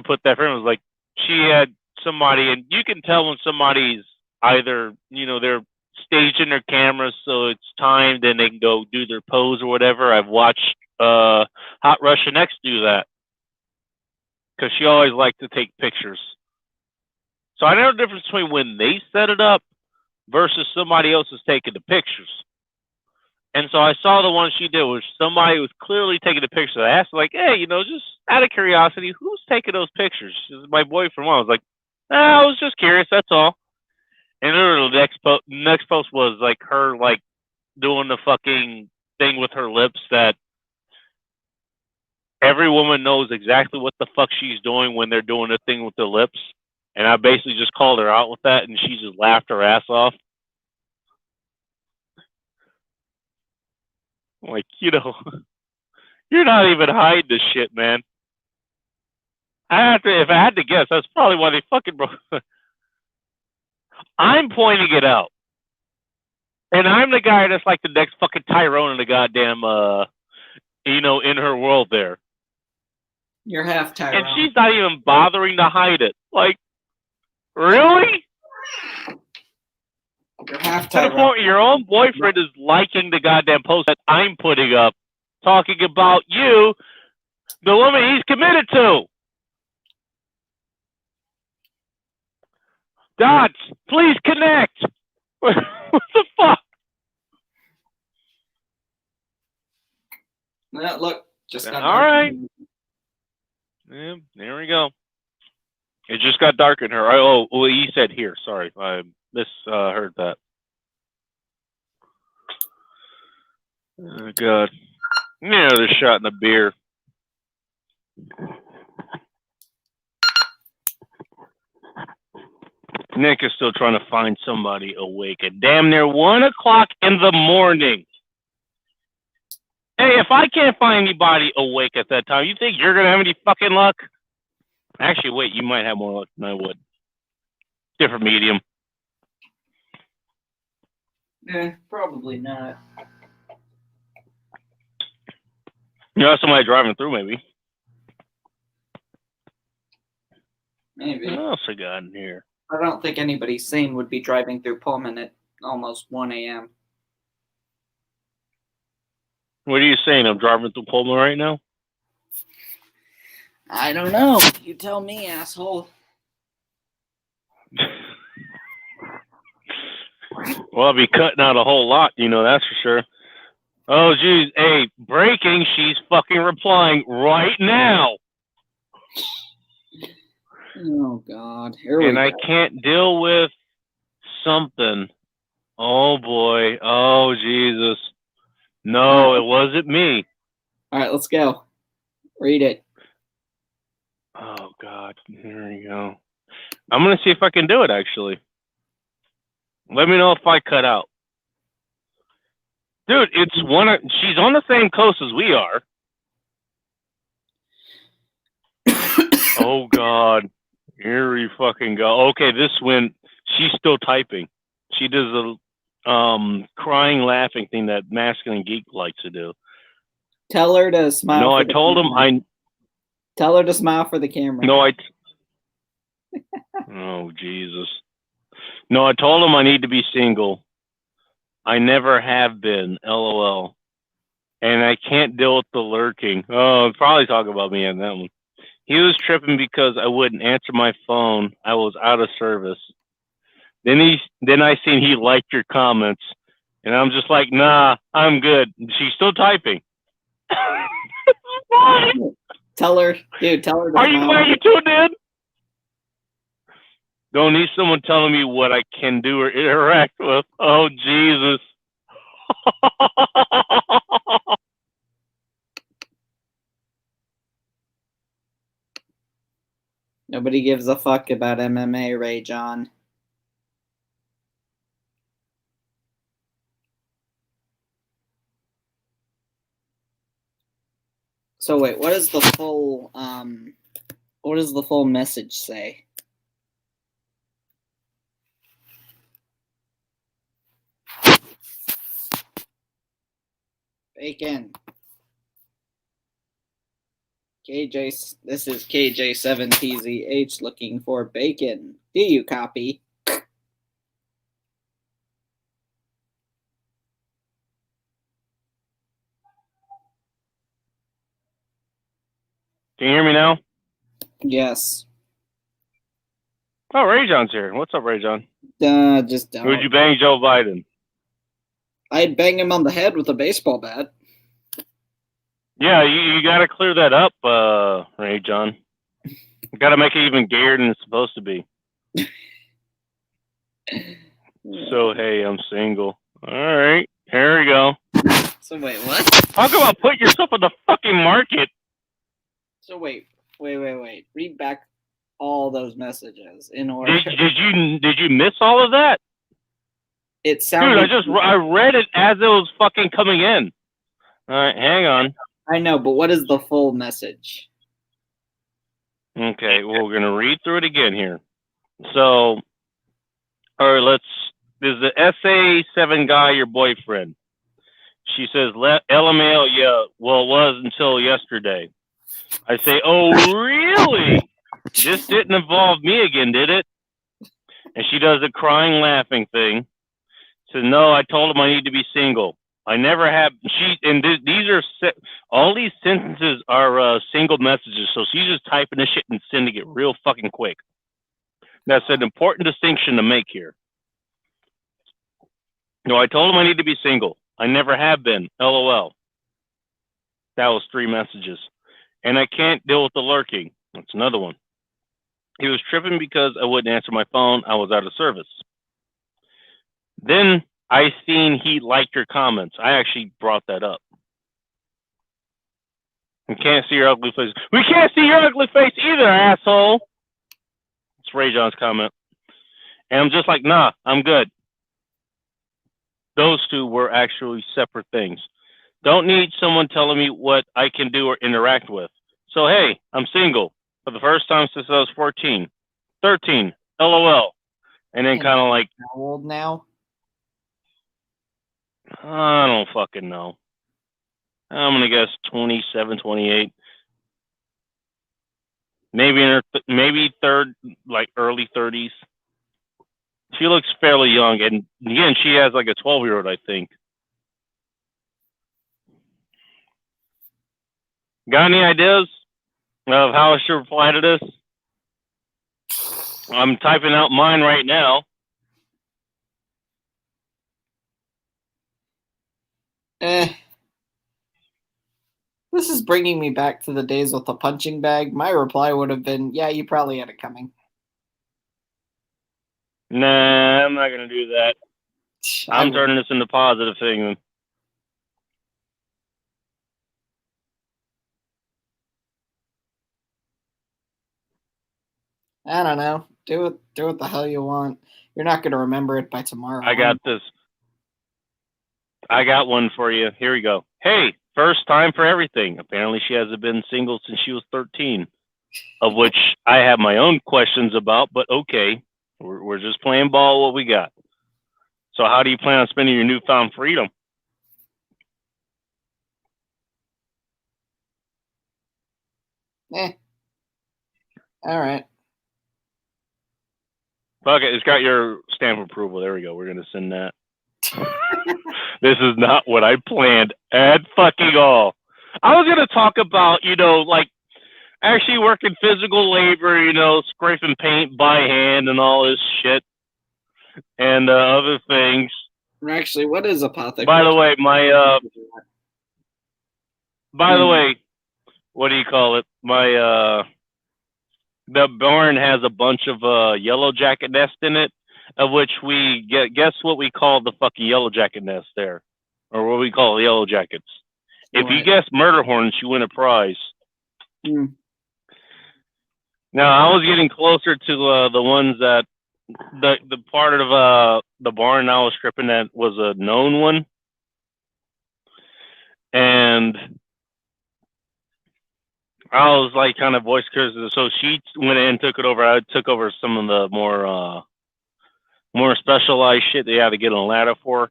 put that for him. It was like, she had somebody, and you can tell when somebody's either, they're staging their cameras so it's timed and they can go do their pose or whatever. I've watched Hot Russian X do that, because she always liked to take pictures. So I know the difference between when they set it up versus somebody else is taking the pictures. And so I saw the one she did was somebody was clearly taking the pictures. I asked her, like, hey, just out of curiosity, who's taking those pictures? She was my boyfriend. I was like, I was just curious, that's all. And then the next post was like her like doing the fucking thing with her lips that every woman knows exactly what the fuck she's doing when they're doing the thing with their lips. And I basically just called her out with that, and she just laughed her ass off. Like, you're not even hiding this shit, man. If I had to guess, that's probably why they fucking broke. I'm pointing it out. And I'm the guy that's like the next fucking Tyrone in the goddamn, in her world there. You're half Tyrone. And she's not even bothering to hide it. Like, really? You're half To the Tyrone. point where your own boyfriend is liking the goddamn post that I'm putting up, talking about you, the woman he's committed to. Dots, please connect. What the fuck? Yeah, look, just got All right. Yeah, there we go. It just got dark in her. Oh, well, he said here. Sorry, I misheard that. Oh, God. Yeah, they're shot in the beer. Nick is still trying to find somebody awake at damn near 1 o'clock in the morning. Hey, if I can't find anybody awake at that time, you think you're going to have any fucking luck? Actually, wait, you might have more luck than I would. Different medium. Probably not. You know, somebody driving through, maybe. Maybe. What else I got in here? I don't think anybody sane would be driving through Pullman at almost 1 a.m. What are you saying? I'm driving through Pullman right now? I don't know. You tell me, asshole. Well, I'll be cutting out a whole lot, you know, that's for sure. Oh, geez. Hey, breaking. She's fucking replying right now. Oh, God. Here we And go. I can't deal with something. Oh, boy. Oh, Jesus. No, it wasn't me. All right, let's go. Read it. Oh, God. Here we go. I'm going to see if I can do it, actually. Let me know if I cut out. Dude, she's on the same coast as we are. Oh, God. Here we fucking go. Okay, this went. She's still typing. She does the crying, laughing thing that Masculine Geek likes to do. Tell her to smile. No, I told him Tell her to smile for the camera. No, oh, Jesus. No, I told him I need to be single. I never have been. LOL. And I can't deal with the lurking. Oh, probably talk about me on that one. He was tripping because I wouldn't answer my phone. I was out of service. Then I seen he liked your comments, and I'm just like, nah, I'm good. She's still typing. Tell her, dude. Tell her. Are you glad you tuned in? Don't need someone telling me what I can do or interact with. Oh, Jesus. Nobody gives a fuck about MMA, Ray John. So wait, what does the full message say? Bacon. KJ, this is KJ7TZH looking for bacon. Do you copy? Can you hear me now? Yes. Oh, Ray John's here. What's up, Ray John? Just don't. Would you bang Joe Biden? I'd bang him on the head with a baseball bat. Yeah, you got to clear that up, Ray John. You got to make it even gayer than it's supposed to be. So, hey, I'm single. All right, here we go. So wait, what? Talk about put yourself in the fucking market. So wait. Read back all those messages in order. Did you miss all of that? It sounded. Dude, I read it as it was fucking coming in. All right, hang on. I know, but what is the full message? Okay, well, we're gonna read through it again here. So, is the SA7 guy your boyfriend? She says, LMAO, yeah, well, it was until yesterday. I say, oh, really? This didn't involve me again, did it? And she does the crying, laughing thing. Says, no, I told him I need to be single. I never have. These are all these sentences are single messages, so she's just typing this shit and sending it real fucking quick. That's an important distinction to make here. No, I told him I need to be single. I never have been. LOL. That was 3 messages. And I can't deal with the lurking. That's another one. He was tripping because I wouldn't answer my phone. I was out of service. Then I seen he liked your comments. I actually brought that up. We can't see your ugly face. We can't see your ugly face either, asshole. It's Ray John's comment. And I'm just like, nah, I'm good. Those two were actually separate things. Don't need someone telling me what I can do or interact with. So, hey, I'm single for the first time since I was 14. 13, LOL. And then kind of like, How old now? I don't fucking know. I'm going to guess 27, 28. Maybe in her, maybe third, like early 30s. She looks fairly young. And again, she has like a 12-year-old, I think. Got any ideas of how I should reply to this? I'm typing out mine right now. This is bringing me back to the days with the punching bag. My reply would have been, yeah, you probably had it coming. Nah, I'm not going to do that. I'm turning this into a positive thing. I don't know. Do what the hell you want. You're not going to remember it by tomorrow. I got this. I got one for you. Here we go. Hey, first time for everything. Apparently she hasn't been single since she was 13, of which I have my own questions about, but okay. We're just playing ball what we got. So how do you plan on spending your newfound freedom? All right. Fuck it. It's got your stamp of approval. There we go. We're going to send that. This is not what I planned at fucking all. I was going to talk about, like actually working physical labor, scraping paint by hand and all this shit and other things. Actually, what is apothecary? By the way, what do you call it? The barn has a bunch of yellow jacket nests in it, of which we guess what we call the fucking yellow jacket nest there, or what we call yellow jackets. If you guess murder hornets, you win a prize. Mm. Now I was getting closer to the ones that the part of the barn I was stripping that was a known one, and I was like kind of voice curious. So she went in and took it over. I took over some of the more specialized shit they had to get on a ladder for.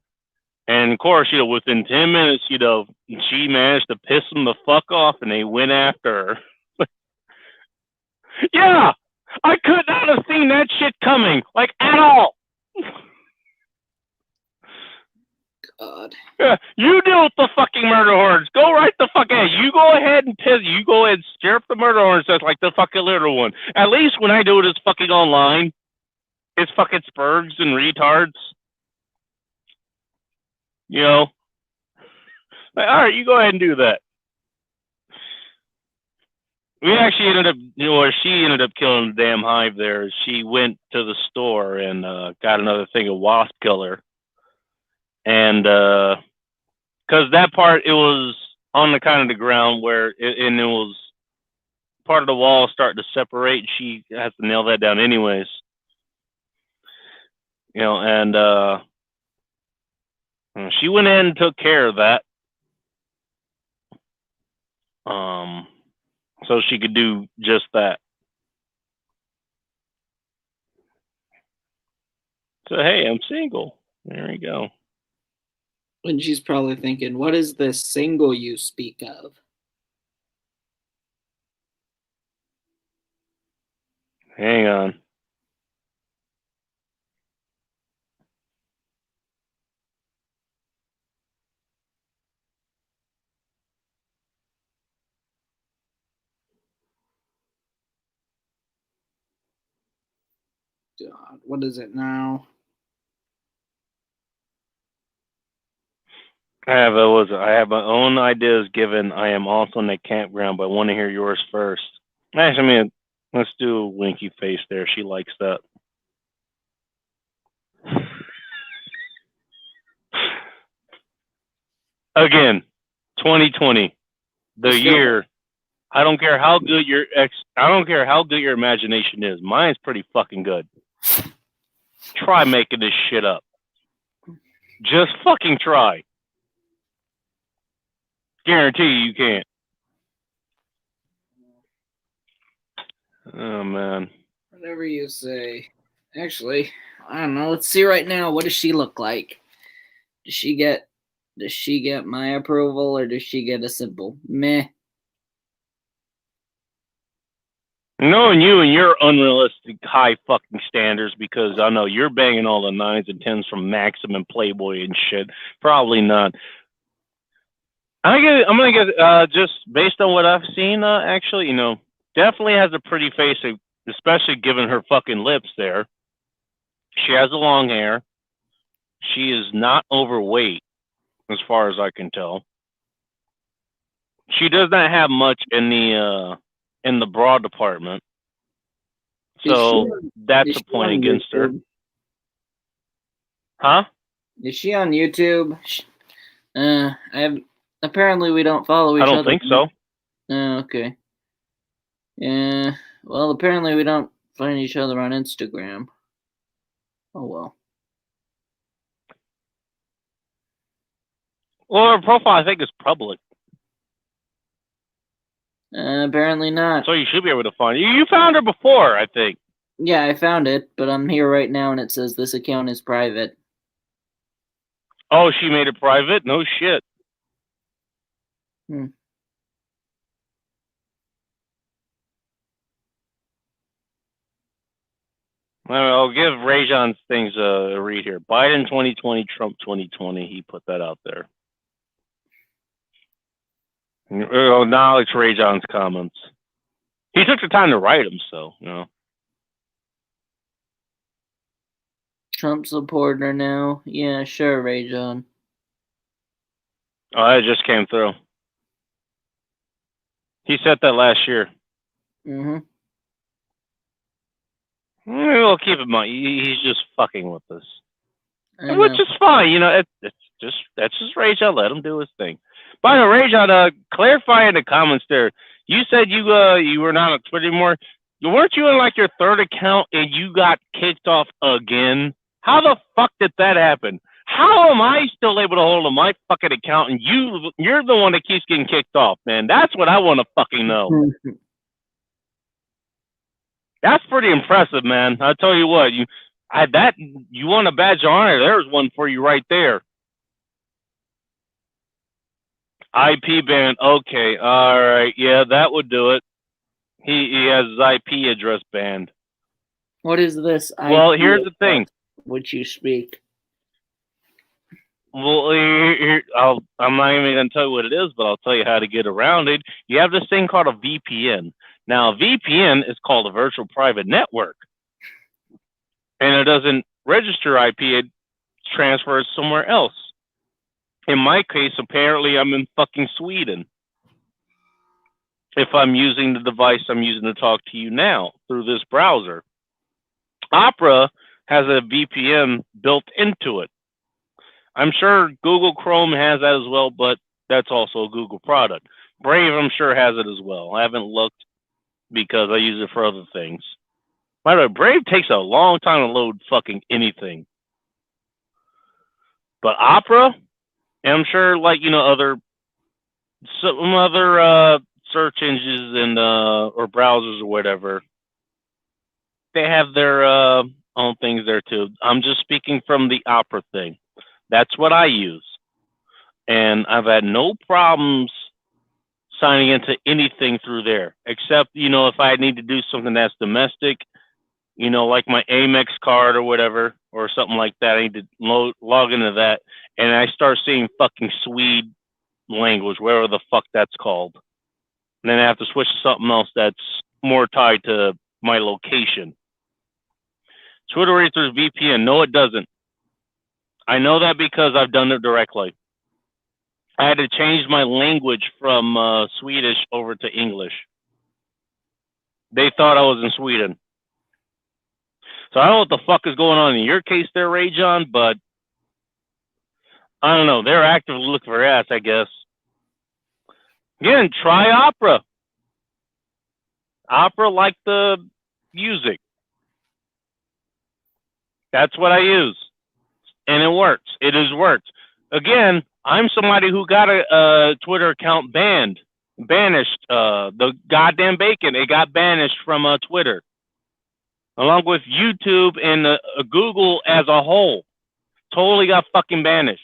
And of course, within 10 minutes, she managed to piss them the fuck off and they went after her. Yeah, I could not have seen that shit coming, like at all. God. Yeah, you deal with the fucking murder hornets. Go right the fuck ahead. You go ahead and piss. You go ahead and scare up the murder hornets. That's like the fucking little one. At least when I do it, it's fucking online. It's fucking spurgs and retards. Like, all right, you go ahead and do that. We actually ended up, she ended up killing the damn hive there. She went to the store and got another thing of wasp killer. And because that part, it was on the kind of the ground where it was part of the wall starting to separate. She has to nail that down anyways. And she went in and took care of that. So she could do just that. So, hey, I'm single. There we go. And she's probably thinking, what is this single you speak of? Hang on. God, what is it now? I have my own ideas given. I am also in the campground, but I want to hear yours first. Actually, let's do a winky face there. She likes that. Again, 2020, the year I don't care how good your imagination is. Mine's pretty fucking good. Try making this shit up. Just fucking try. Guarantee you can't. Oh man. Whatever you say. Actually, I don't know. Let's see right now. What does she look like? Does she get my approval, or does she get a simple meh? Knowing you and your unrealistic high fucking standards, because I know you're banging all the 9s and 10s from Maxim and Playboy and shit. Probably not. I'm gonna get just based on what I've seen. Actually, you know, definitely has a pretty face, especially given her fucking lips there. She has the long hair. She is not overweight, as far as I can tell. She does not have much in the bra department, so that's a point against her. Huh? Is she on YouTube? Apparently we don't follow each other. I don't think so. Okay. Yeah. Well, apparently we don't find each other on Instagram. Oh well. Well, her profile I think is public. Apparently not. So you should be able to find her. You found her before, I think. Yeah, I found it, but I'm here right now and it says this account is private. Oh, she made it private? No shit. I'll give Rajon's things a read here. Biden 2020, Trump 2020. He put that out there. Oh, now it's Rajon's comments. He took the time to write them, so, you know. Trump supporter now. Yeah, sure, Rajon. Oh, that just came through. He said that last year. Mm-hmm. We'll keep in mind, he's just fucking with us. Which is fine, you know, that's just Rajon. Let him do his thing. By the way, Rajon, clarify in the comments there, you said you were not on Twitter anymore. Weren't you in like your third account and you got kicked off again? How the fuck did that happen? How am I still able to hold on my fucking account and you're the one that keeps getting kicked off, man? That's what I want to fucking know. That's pretty impressive, man. I'll tell you what, you want a badge of honor, there's one for you right there. IP ban, okay, all right, yeah, that would do it. He has his IP address banned. What is this? Well, here's the thing. Which you speak. Well, I'm not even going to tell you what it is, but I'll tell you how to get around it. You have this thing called a VPN. Now, a VPN is called a virtual private network. And it doesn't register IP, it transfers somewhere else. In my case, apparently I'm in fucking Sweden. If I'm using the device I'm using to talk to you now through this browser. Opera has a VPN built into it. I'm sure Google Chrome has that as well, but that's also a Google product. Brave, I'm sure, has it as well. I haven't looked because I use it for other things. By the way, Brave takes a long time to load fucking anything. But Opera, and I'm sure, like, you know, some other search engines and or browsers or whatever, they have their own things there too. I'm just speaking from the Opera thing. That's what I use. And I've had no problems signing into anything through there, except, you know, if I need to do something that's domestic, you know, like my Amex card or whatever, or something like that, I need to log into that, and I start seeing fucking Swede language, whatever the fuck that's called. And then I have to switch to something else that's more tied to my location. Twitter registers VPN. No, it doesn't. I know that because I've done it directly. I had to change my language from Swedish over to English. They thought I was in Sweden. So I don't know what the fuck is going on in your case there, Rajon, but I don't know. They're actively looking for ass, I guess. Again, try Opera. Opera like the music. That's what I use. And it works. It has worked. Again, I'm somebody who got a Twitter account banished. The goddamn bacon, it got banished from Twitter. Along with YouTube and Google as a whole. Totally got fucking banished.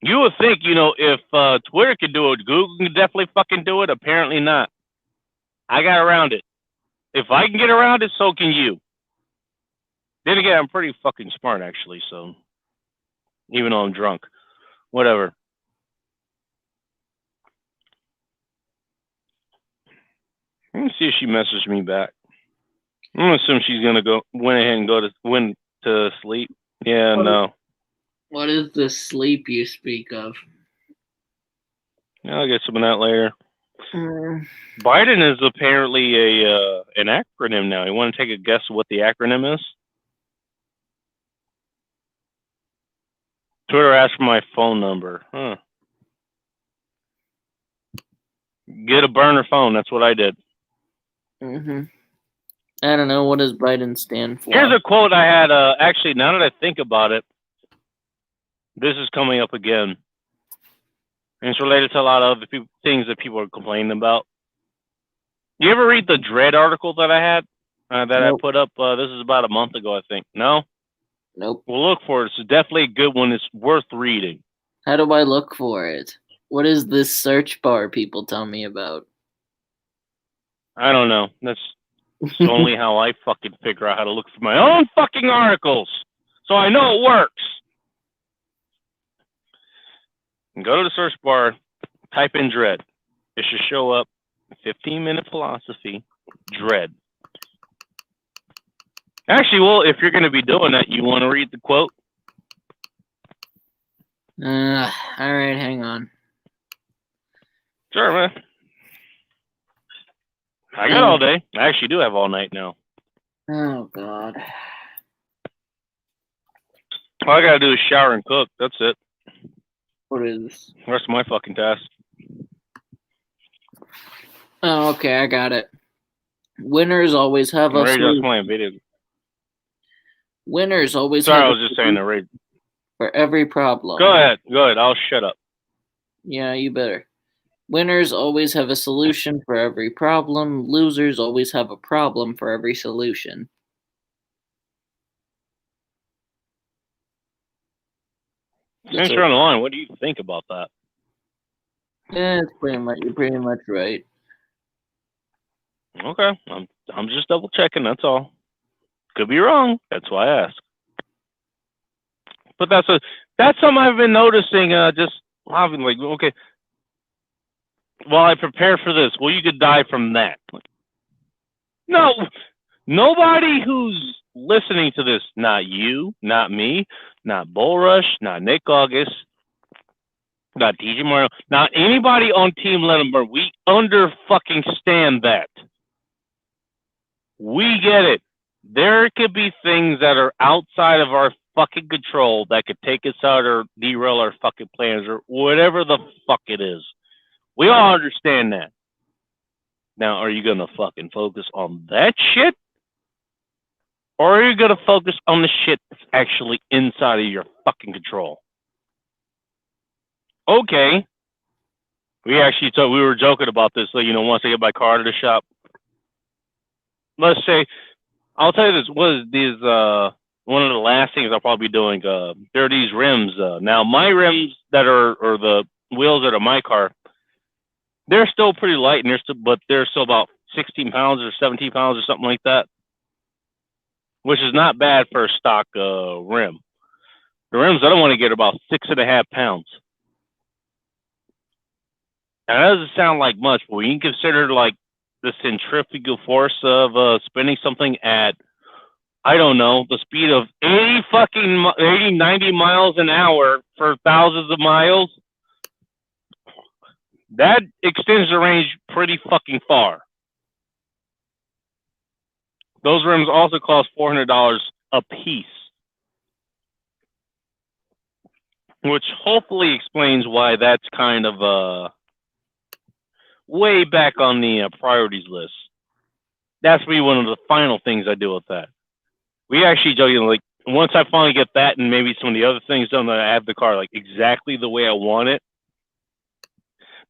You would think, if Twitter could do it, Google can definitely fucking do it. Apparently not. I got around it. If I can get around it, so can you. Then again, I'm pretty fucking smart, actually, so even though I'm drunk. Whatever. Let me see if she messaged me back. I'm gonna assume she's gonna went ahead and went to sleep. Yeah, no. What is the sleep you speak of? Yeah, I'll get some of that later. Biden is apparently an acronym now. You want to take a guess what the acronym is? Twitter asked for my phone number. Huh. Get a burner phone. That's what I did. Mm-hmm. I don't know. What does Biden stand for? Here's a quote I had. Actually, now that I think about it, this is coming up again. And it's related to a lot of other things that people are complaining about. You ever read the Dread article that I had? That I put up? This is about a month ago, I think. No? Nope. Well, look for it. It's definitely a good one. It's worth reading. How do I look for it? What is this search bar people tell me about? I don't know. That's only how I fucking figure out how to look for my own fucking articles. So I know it works. And go to the search bar, type in Dread. It should show up 15-minute philosophy, Dread. Actually, well, if you're going to be doing that, you want to read the quote? All right, hang on. Sure, man. I got all day. I actually do have all night now. Oh, God. All I got to do is shower and cook. That's it. What is? The rest of my fucking task. Oh, okay, I got it. Winners always have a Just playing video. Winners always Sorry, have I was just saying the raid. For every problem. Go ahead. I'll shut up. Yeah, you better. Winners always have a solution for every problem. Losers always have a problem for every solution. Since you're on the line, what do you think about that? Yeah, you're pretty much right. Okay, I'm just double checking. That's all. Could be wrong. That's why I asked. But that's something I've been noticing. I've been like, okay, while I prepare for this, well, you could die from that. No, nobody who's listening to this, not you, not me, not Bullrush, not Nick August, not DJ Mario, not anybody on Team Lettenberg. We under-fucking-stand that. We get it. There could be things that are outside of our fucking control that could take us out or derail our fucking plans or whatever the fuck it is. We all understand that. Now, are you going to fucking focus on that shit? Or are you going to focus on the shit that's actually inside of your fucking control? Okay. We were joking about this, once I get my car to the shop. Let's say, I'll tell you this, one of the last things I'll probably be doing, there are these rims. Now, my rims or the wheels that are my car, they're still pretty light, and they're still about 16 pounds or 17 pounds or something like that, which is not bad for a stock rim. The rims I don't want to get are about 6.5 pounds. Now, that doesn't sound like much, but when you consider like the centrifugal force of spinning something at, I don't know, the speed of 90 miles an hour for thousands of miles, that extends the range pretty fucking far. Those rims also cost $400 a piece, which hopefully explains why that's kind of way back on the priorities list. That's be one of the final things I do with that. We actually, like, once I finally get that and maybe some of the other things done, that I have the car like exactly the way I want it.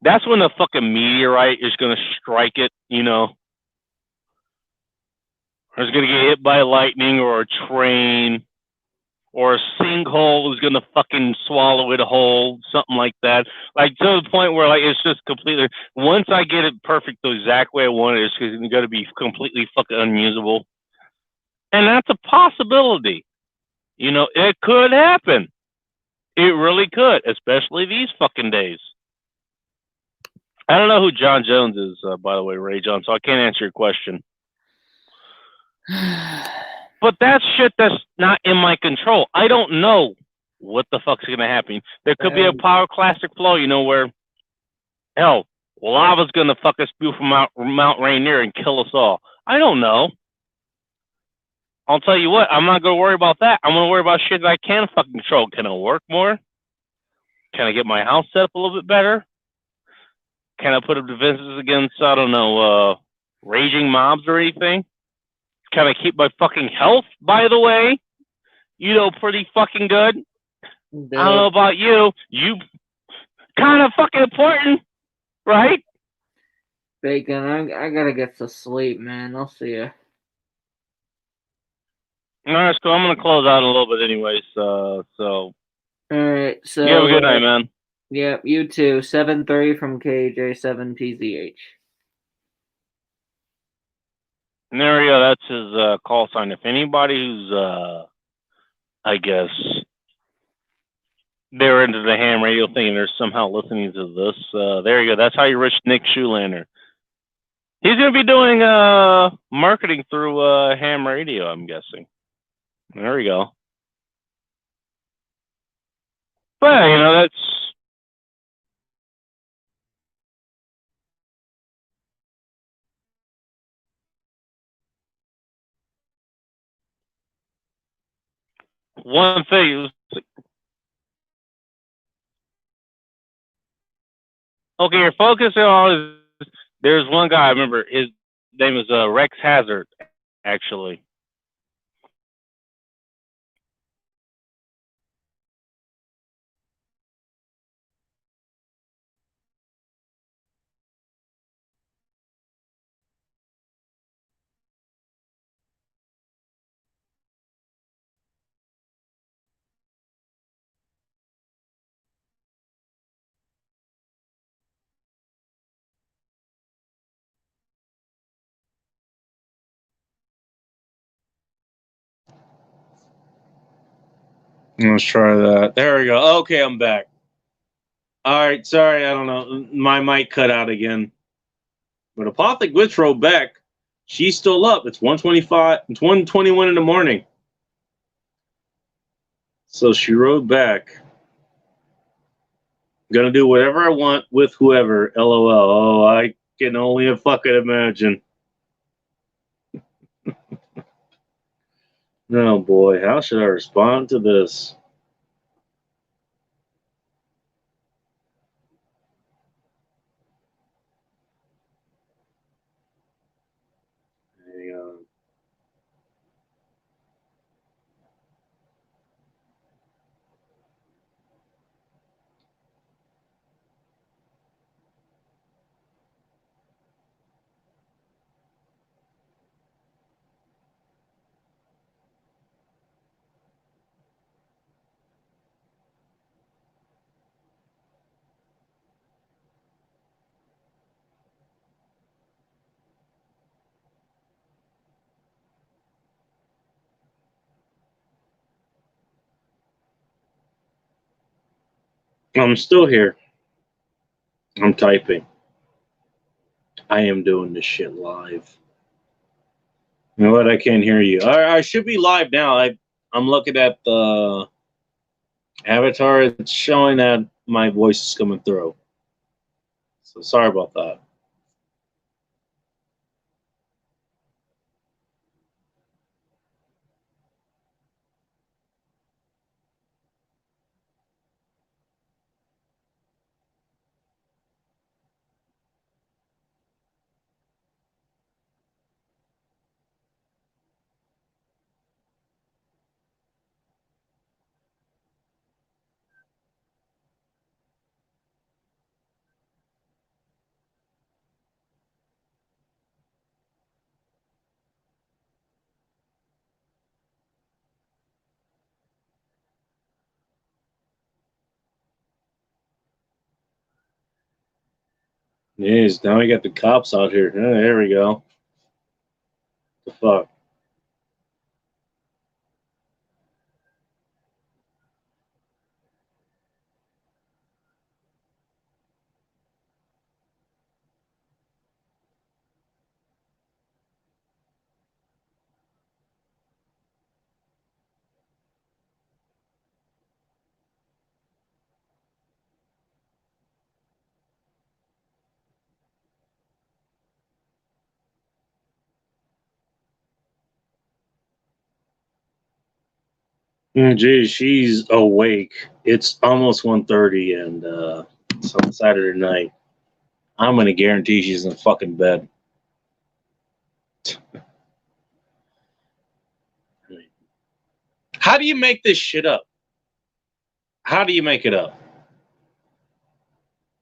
That's when the fucking meteorite is gonna strike it, you know. Or it's gonna get hit by lightning or a train. Or a sinkhole is gonna fucking swallow it whole, something like that. Like to the point where like it's just completely. Once I get it perfect the exact way I want it, it's gonna be completely fucking unusable. And that's a possibility. You know, it could happen. It really could, especially these fucking days. I don't know who John Jones is, by the way, Ray John. So I can't answer your question. But that's shit that's not in my control. I don't know what the fuck's gonna happen. There could be a pyroclastic flow, you know, where hell, lava's gonna fucking spew from Mount Rainier and kill us all. I don't know. I'll tell you what, I'm not gonna worry about that. I'm gonna worry about shit that I can fucking control. Can I work more? Can I get my house set up a little bit better? Can I put up defenses against, I don't know, raging mobs or anything? Can I keep my fucking health, by the way? You know, pretty fucking good. I don't know about you. You kind of fucking important, right? Bacon, I gotta get to sleep, man. I'll see ya. All right, so I'm gonna close out in a little bit, anyways. So All right, so you have a good night, man. Yeah, you too. 7:30 from KJ7PZH. And there we go. That's his call sign. If anybody who's, I guess, they're into the ham radio thing and they're somehow listening to this, there you go. That's how you reach Nick Shoelander. He's going to be doing marketing through ham radio, I'm guessing. There we go. But, you know, that's... one thing. Okay, you're focusing on... There's one guy, I remember, his name is Rex Hazard, actually. Let's try that. There we go. Okay, I'm back. All right, sorry, I don't know. My mic cut out again. But Apothic Witch wrote back. She's still up. It's 1:25. It's 1:21 in the morning. So she wrote back. Gonna do whatever I want with whoever. LOL. Oh, I can only fucking imagine. Oh boy, how should I respond to this? Hang on. I'm still here. I'm typing. I am doing this shit live. You know what? I can't hear you. I should be live now. I'm looking at the avatar. It's showing that my voice is coming through. So sorry about that. Jeez, now we got the cops out here. There we go. The fuck? Geez, she's awake. It's almost 1:30, and it's on Saturday night. I'm gonna guarantee she's in fucking bed. How do you make this shit up? How do you make it up?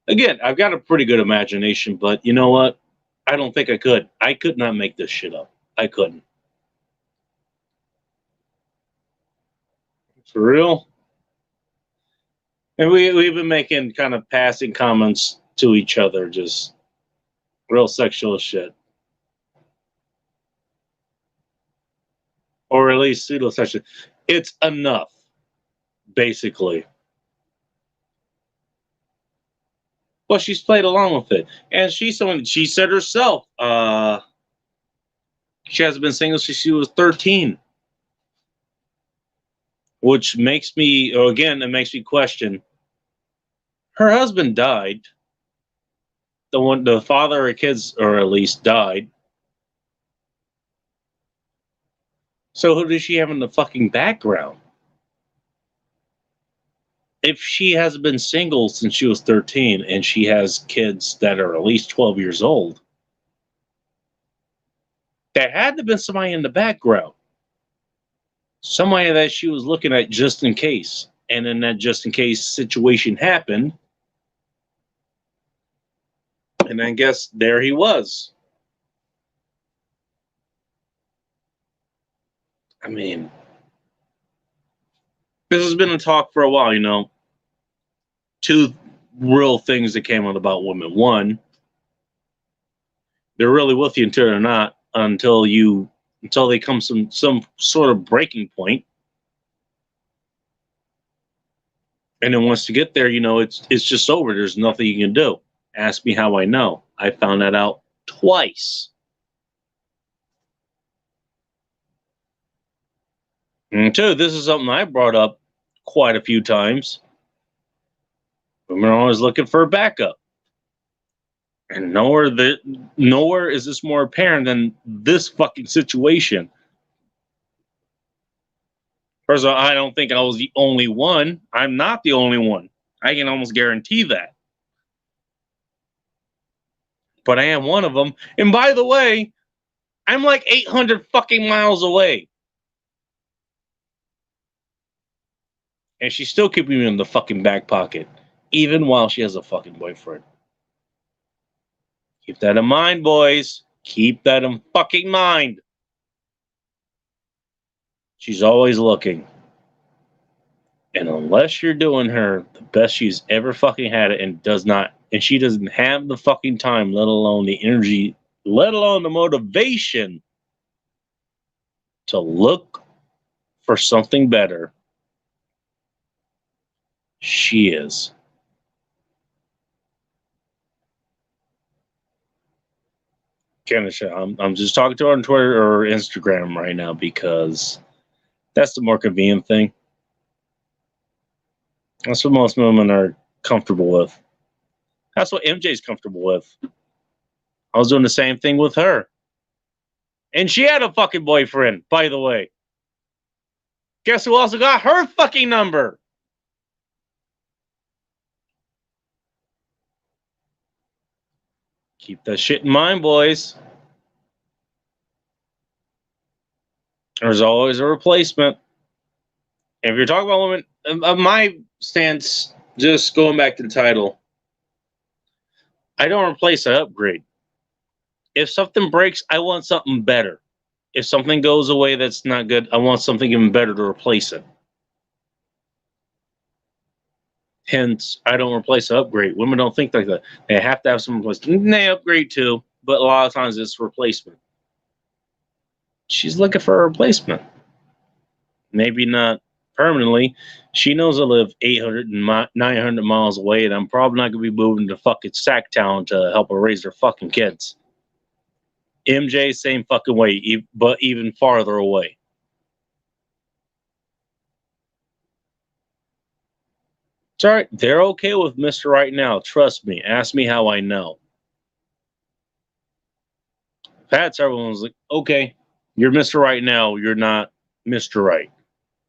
Again, I've got a pretty good imagination, but you know what? I don't think I could. I could not make this shit up. I couldn't. For real? And we've been making kind of passing comments to each other, just real sexual shit. Or at least pseudo-sexual. It's enough, basically. Well, she's played along with it. And she's someone, she said herself, she hasn't been single since she was 13. Which makes me, again, it makes me question. Her husband died. The father of her kids, or at least died. So who does she have in the fucking background? If she has been single since she was 13 and she has kids that are at least 12 years old, there had to have been somebody in the background. Somebody that she was looking at just in case. And then that just in case situation happened. And I guess there he was. I mean, this has been a talk for a while, you know. Two real things that came out about women. One, they're really with you until they're not, until they come some sort of breaking point. And then once you get there, you know, it's just over. There's nothing you can do. Ask me how I know. I found that out twice. And two, this is something I brought up quite a few times. Women are always looking for a backup. And nowhere is this more apparent than this fucking situation. First of all, I don't think I was the only one. I'm not the only one. I can almost guarantee that. But I am one of them. And by the way, I'm like 800 fucking miles away. And she's still keeping me in the fucking back pocket. Even while she has a fucking boyfriend. Keep that in mind, boys. Keep that in fucking mind. She's always looking. And unless you're doing her the best she's ever fucking had it and she doesn't have the fucking time, let alone the energy, let alone the motivation to look for something better, she is. I'm just talking to her on Twitter or Instagram right now because that's the more convenient thing. That's what most women are comfortable with. That's what MJ's comfortable with. I was doing the same thing with her. And she had a fucking boyfriend, by the way. Guess who also got her fucking number? Keep that shit in mind, boys. There's always a replacement. And if you're talking about women, my stance, just going back to the title, I don't replace, I upgrade. If something breaks, I want something better. If something goes away that's not good, I want something even better to replace it. Hence, I don't replace an upgrade. Women don't think like that. They have to have some replacement. They upgrade too, but a lot of times it's replacement. She's looking for a replacement. Maybe not permanently. She knows I live 800 and 900 miles away, and I'm probably not going to be moving to fucking Sacktown to help her raise her fucking kids. MJ, same fucking way, but even farther away. It's all right. They're okay with Mr. Right now. Trust me. Ask me how I know. Pat's everyone's like, okay, you're Mr. Right now. You're not Mr. Right.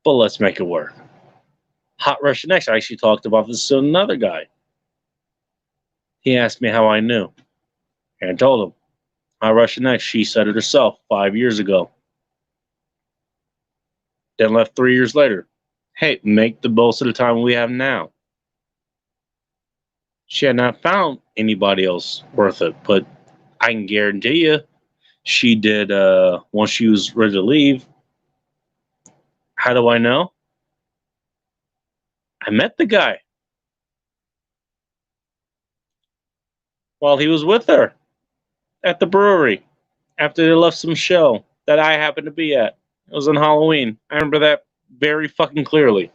But let's make it work. Hot Russian X, I actually talked about this to another guy. He asked me how I knew. And I told him, Hot Russian X, she said it herself 5 years ago. Then left 3 years later. Hey, make the most of the time we have now. She had not found anybody else worth it, but I can guarantee you she did once she was ready to leave. How do I know? I met the guy while he was with her at the brewery after they left some show that I happened to be at. It was on Halloween. I remember that very fucking clearly.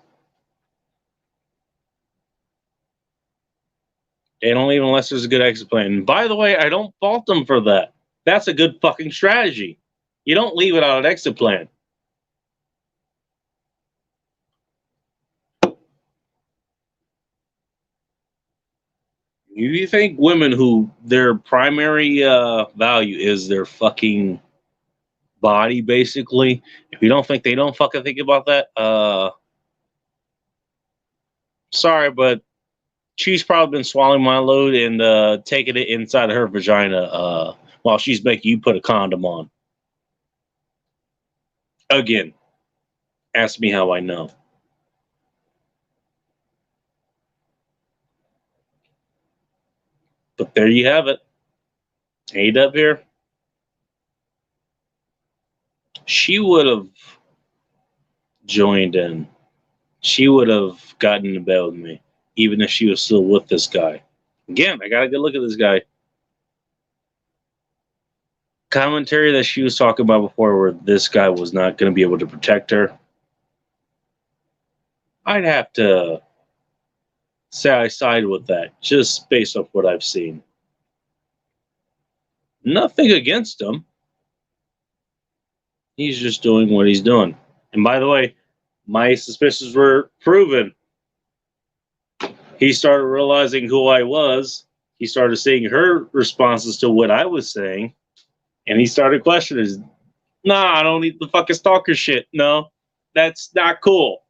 They don't leave unless there's a good exit plan. And by the way, I don't fault them for that. That's a good fucking strategy. You don't leave without an exit plan. You think women who their primary value is their fucking body, basically, if you don't think they don't fucking think about that, sorry, but she's probably been swallowing my load and taking it inside of her vagina while she's making you put a condom on. Again, ask me how I know. But there you have it. Ain't up here. She would have joined in. She would have gotten into bed with me, even if she was still with this guy. Again, I got a good look at this guy. Commentary that she was talking about before where this guy was not going to be able to protect her. I'd have to say I side with that, just based off what I've seen. Nothing against him. He's just doing what he's doing. And by the way, my suspicions were proven. He started realizing who I was. He started seeing her responses to what I was saying. And he started questioning, nah, I don't need the fucking stalker shit. No, that's not cool.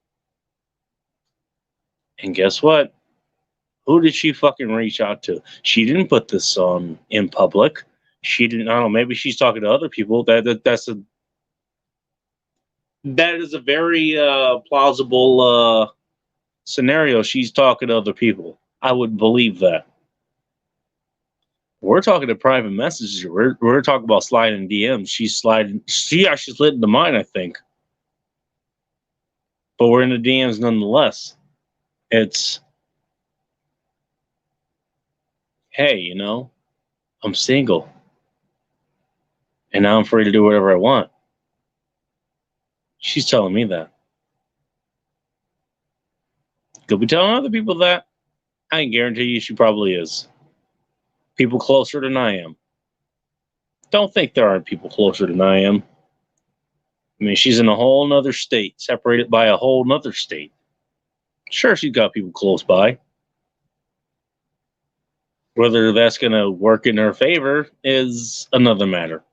And guess what? Who did she fucking reach out to? She didn't put this on in public. She didn't, I don't know, maybe she's talking to other people. That is a very plausible scenario. She's talking to other people. I would believe that. We're talking to private messages. We're talking about sliding DMs. She actually slid into mine, I think. But we're in the DMs nonetheless. It's, hey, you know, I'm single. And now I'm free to do whatever I want. She's telling me that. Could be telling other people that. I can guarantee you she probably is. People closer than I am. Don't think there aren't people closer than I am. I mean, she's in a whole nother state, separated by a whole nother state. Sure, she's got people close by. Whether that's going to work in her favor is another matter.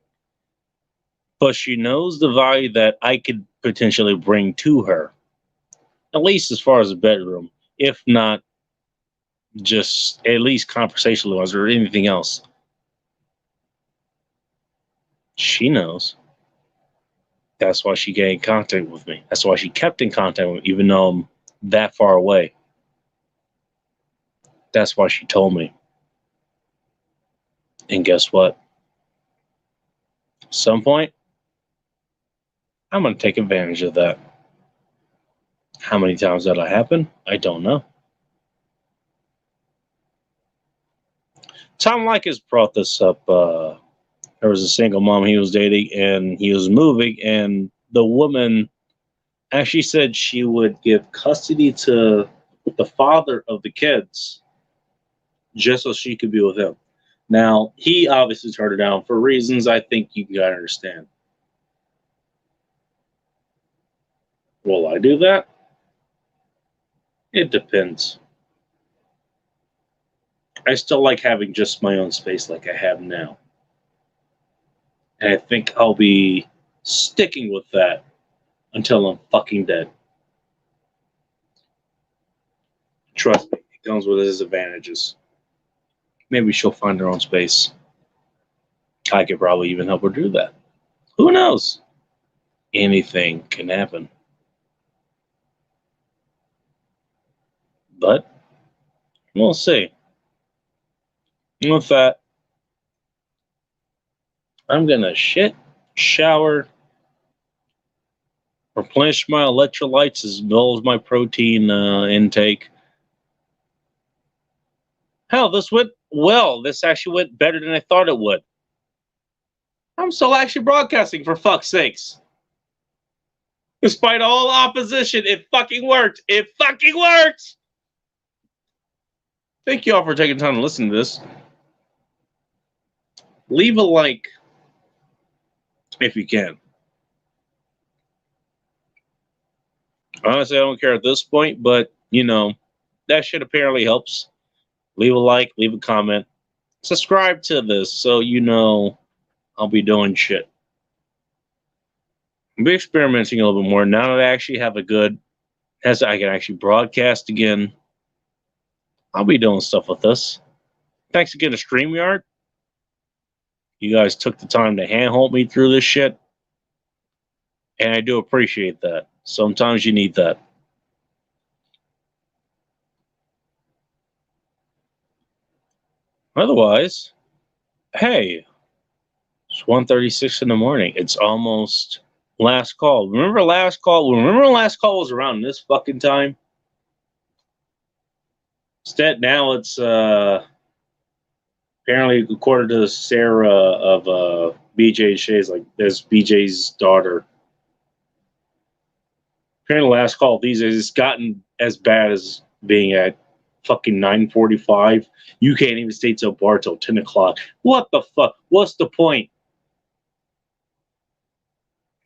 But she knows the value that I could potentially bring to her. At least as far as the bedroom. If not, just at least conversational wise or anything else. She knows. That's why she gained contact with me. That's why she kept in contact with me, even though I'm that far away. That's why she told me. And guess what? At some point, I'm going to take advantage of that. How many times that'll happen? I don't know. Tom Likas brought this up. There was a single mom he was dating, and he was moving, and the woman actually said she would give custody to the father of the kids just so she could be with him. Now, he obviously turned her down for reasons I think you can understand. Will I do that? It depends. I still like having just my own space like I have now. And I think I'll be sticking with that until I'm fucking dead. Trust me, it comes with its advantages. Maybe she'll find her own space. I could probably even help her do that. Who knows? Anything can happen. But we'll see. And with that, I'm gonna shit, shower, replenish my electrolytes as well as my protein intake. Hell, this went well. This actually went better than I thought it would. I'm still actually broadcasting, for fuck's sakes. Despite all opposition, it fucking worked. It fucking worked! Thank you all for taking time to listen to this. Leave a like if you can. Honestly, I don't care at this point, but, you know, that shit apparently helps. Leave a like, leave a comment. Subscribe to this so you know I'll be doing shit. I'll be experimenting a little bit more now that I actually have a good, as I can actually broadcast again. I'll be doing stuff with this. Thanks again to StreamYard. You guys took the time to handhold me through this shit. And I do appreciate that. Sometimes you need that. Otherwise, hey, it's 1:36 in the morning. It's almost last call. Remember last call? Remember last call was around this fucking time? Instead, now it's apparently, according to Sarah of BJ Shay's, like that's BJ's daughter. Apparently, last call these days it's gotten as bad as being at fucking 9:45. You can't even stay till bar till 10 o'clock. What the fuck? What's the point?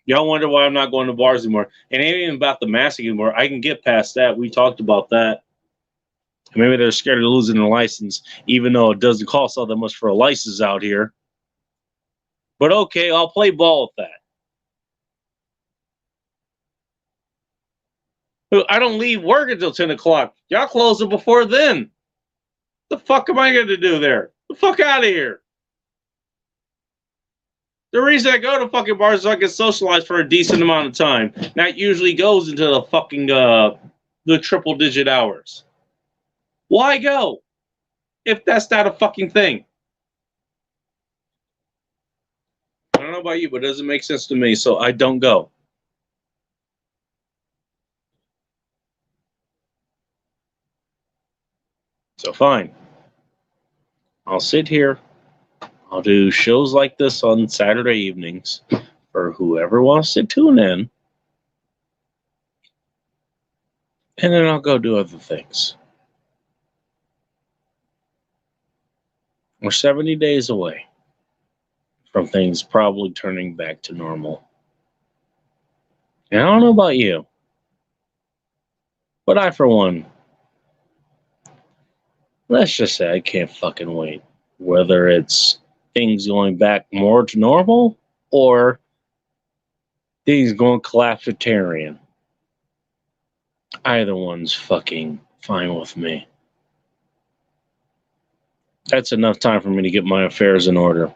Y'all wonder why I'm not going to bars anymore. And it ain't even about the mask anymore. I can get past that. We talked about that. Maybe they're scared of losing their license, even though it doesn't cost all that much for a license out here. But okay, I'll play ball with that. I don't leave work until 10 o'clock. Y'all close it before then. The fuck am I going to do there? The fuck out of here. The reason I go to fucking bars is so I can socialize for a decent amount of time. That usually goes into the fucking, the triple digit hours. Why go? If that's not a fucking thing. I don't know about you, but it doesn't make sense to me, so I don't go. So fine. I'll sit here. I'll do shows like this on Saturday evenings for whoever wants to tune in. And then I'll go do other things. We're 70 days away from things probably turning back to normal. And I don't know about you, but I, for one, let's just say I can't fucking wait. Whether it's things going back more to normal or things going collapsitarian. Either one's fucking fine with me. That's enough time for me to get my affairs in order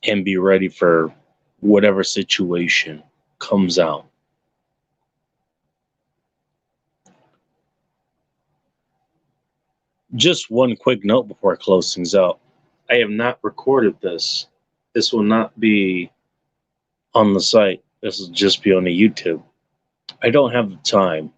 and be ready for whatever situation comes out. Just one quick note before I close things out. I have not recorded this. This will not be on the site. This will just be on the YouTube. I don't have the time,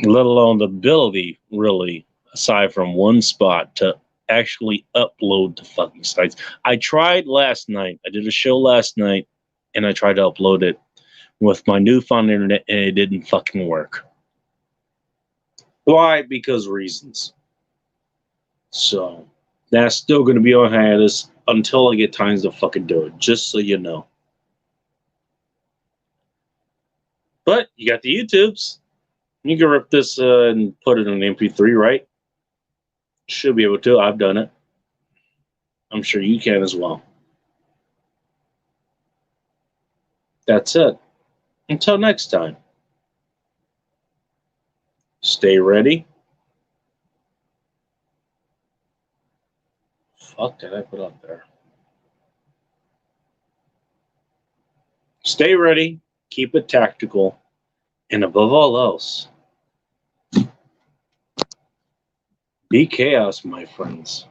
let alone the ability, really, aside from one spot to actually upload to fucking sites. I tried last night. I did a show last night, and I tried to upload it with my newfound internet, and it didn't fucking work. Why? Because reasons. So that's still going to be on hiatus until I get time to fucking do it, just so you know. But you got the YouTubes. You can rip this and put it in an MP3, right? Should be able to. I've done it. I'm sure you can as well. That's it. Until next time. Stay ready. Fuck did I put up there? Stay ready. Keep it tactical. And above all else, be chaos, my friends.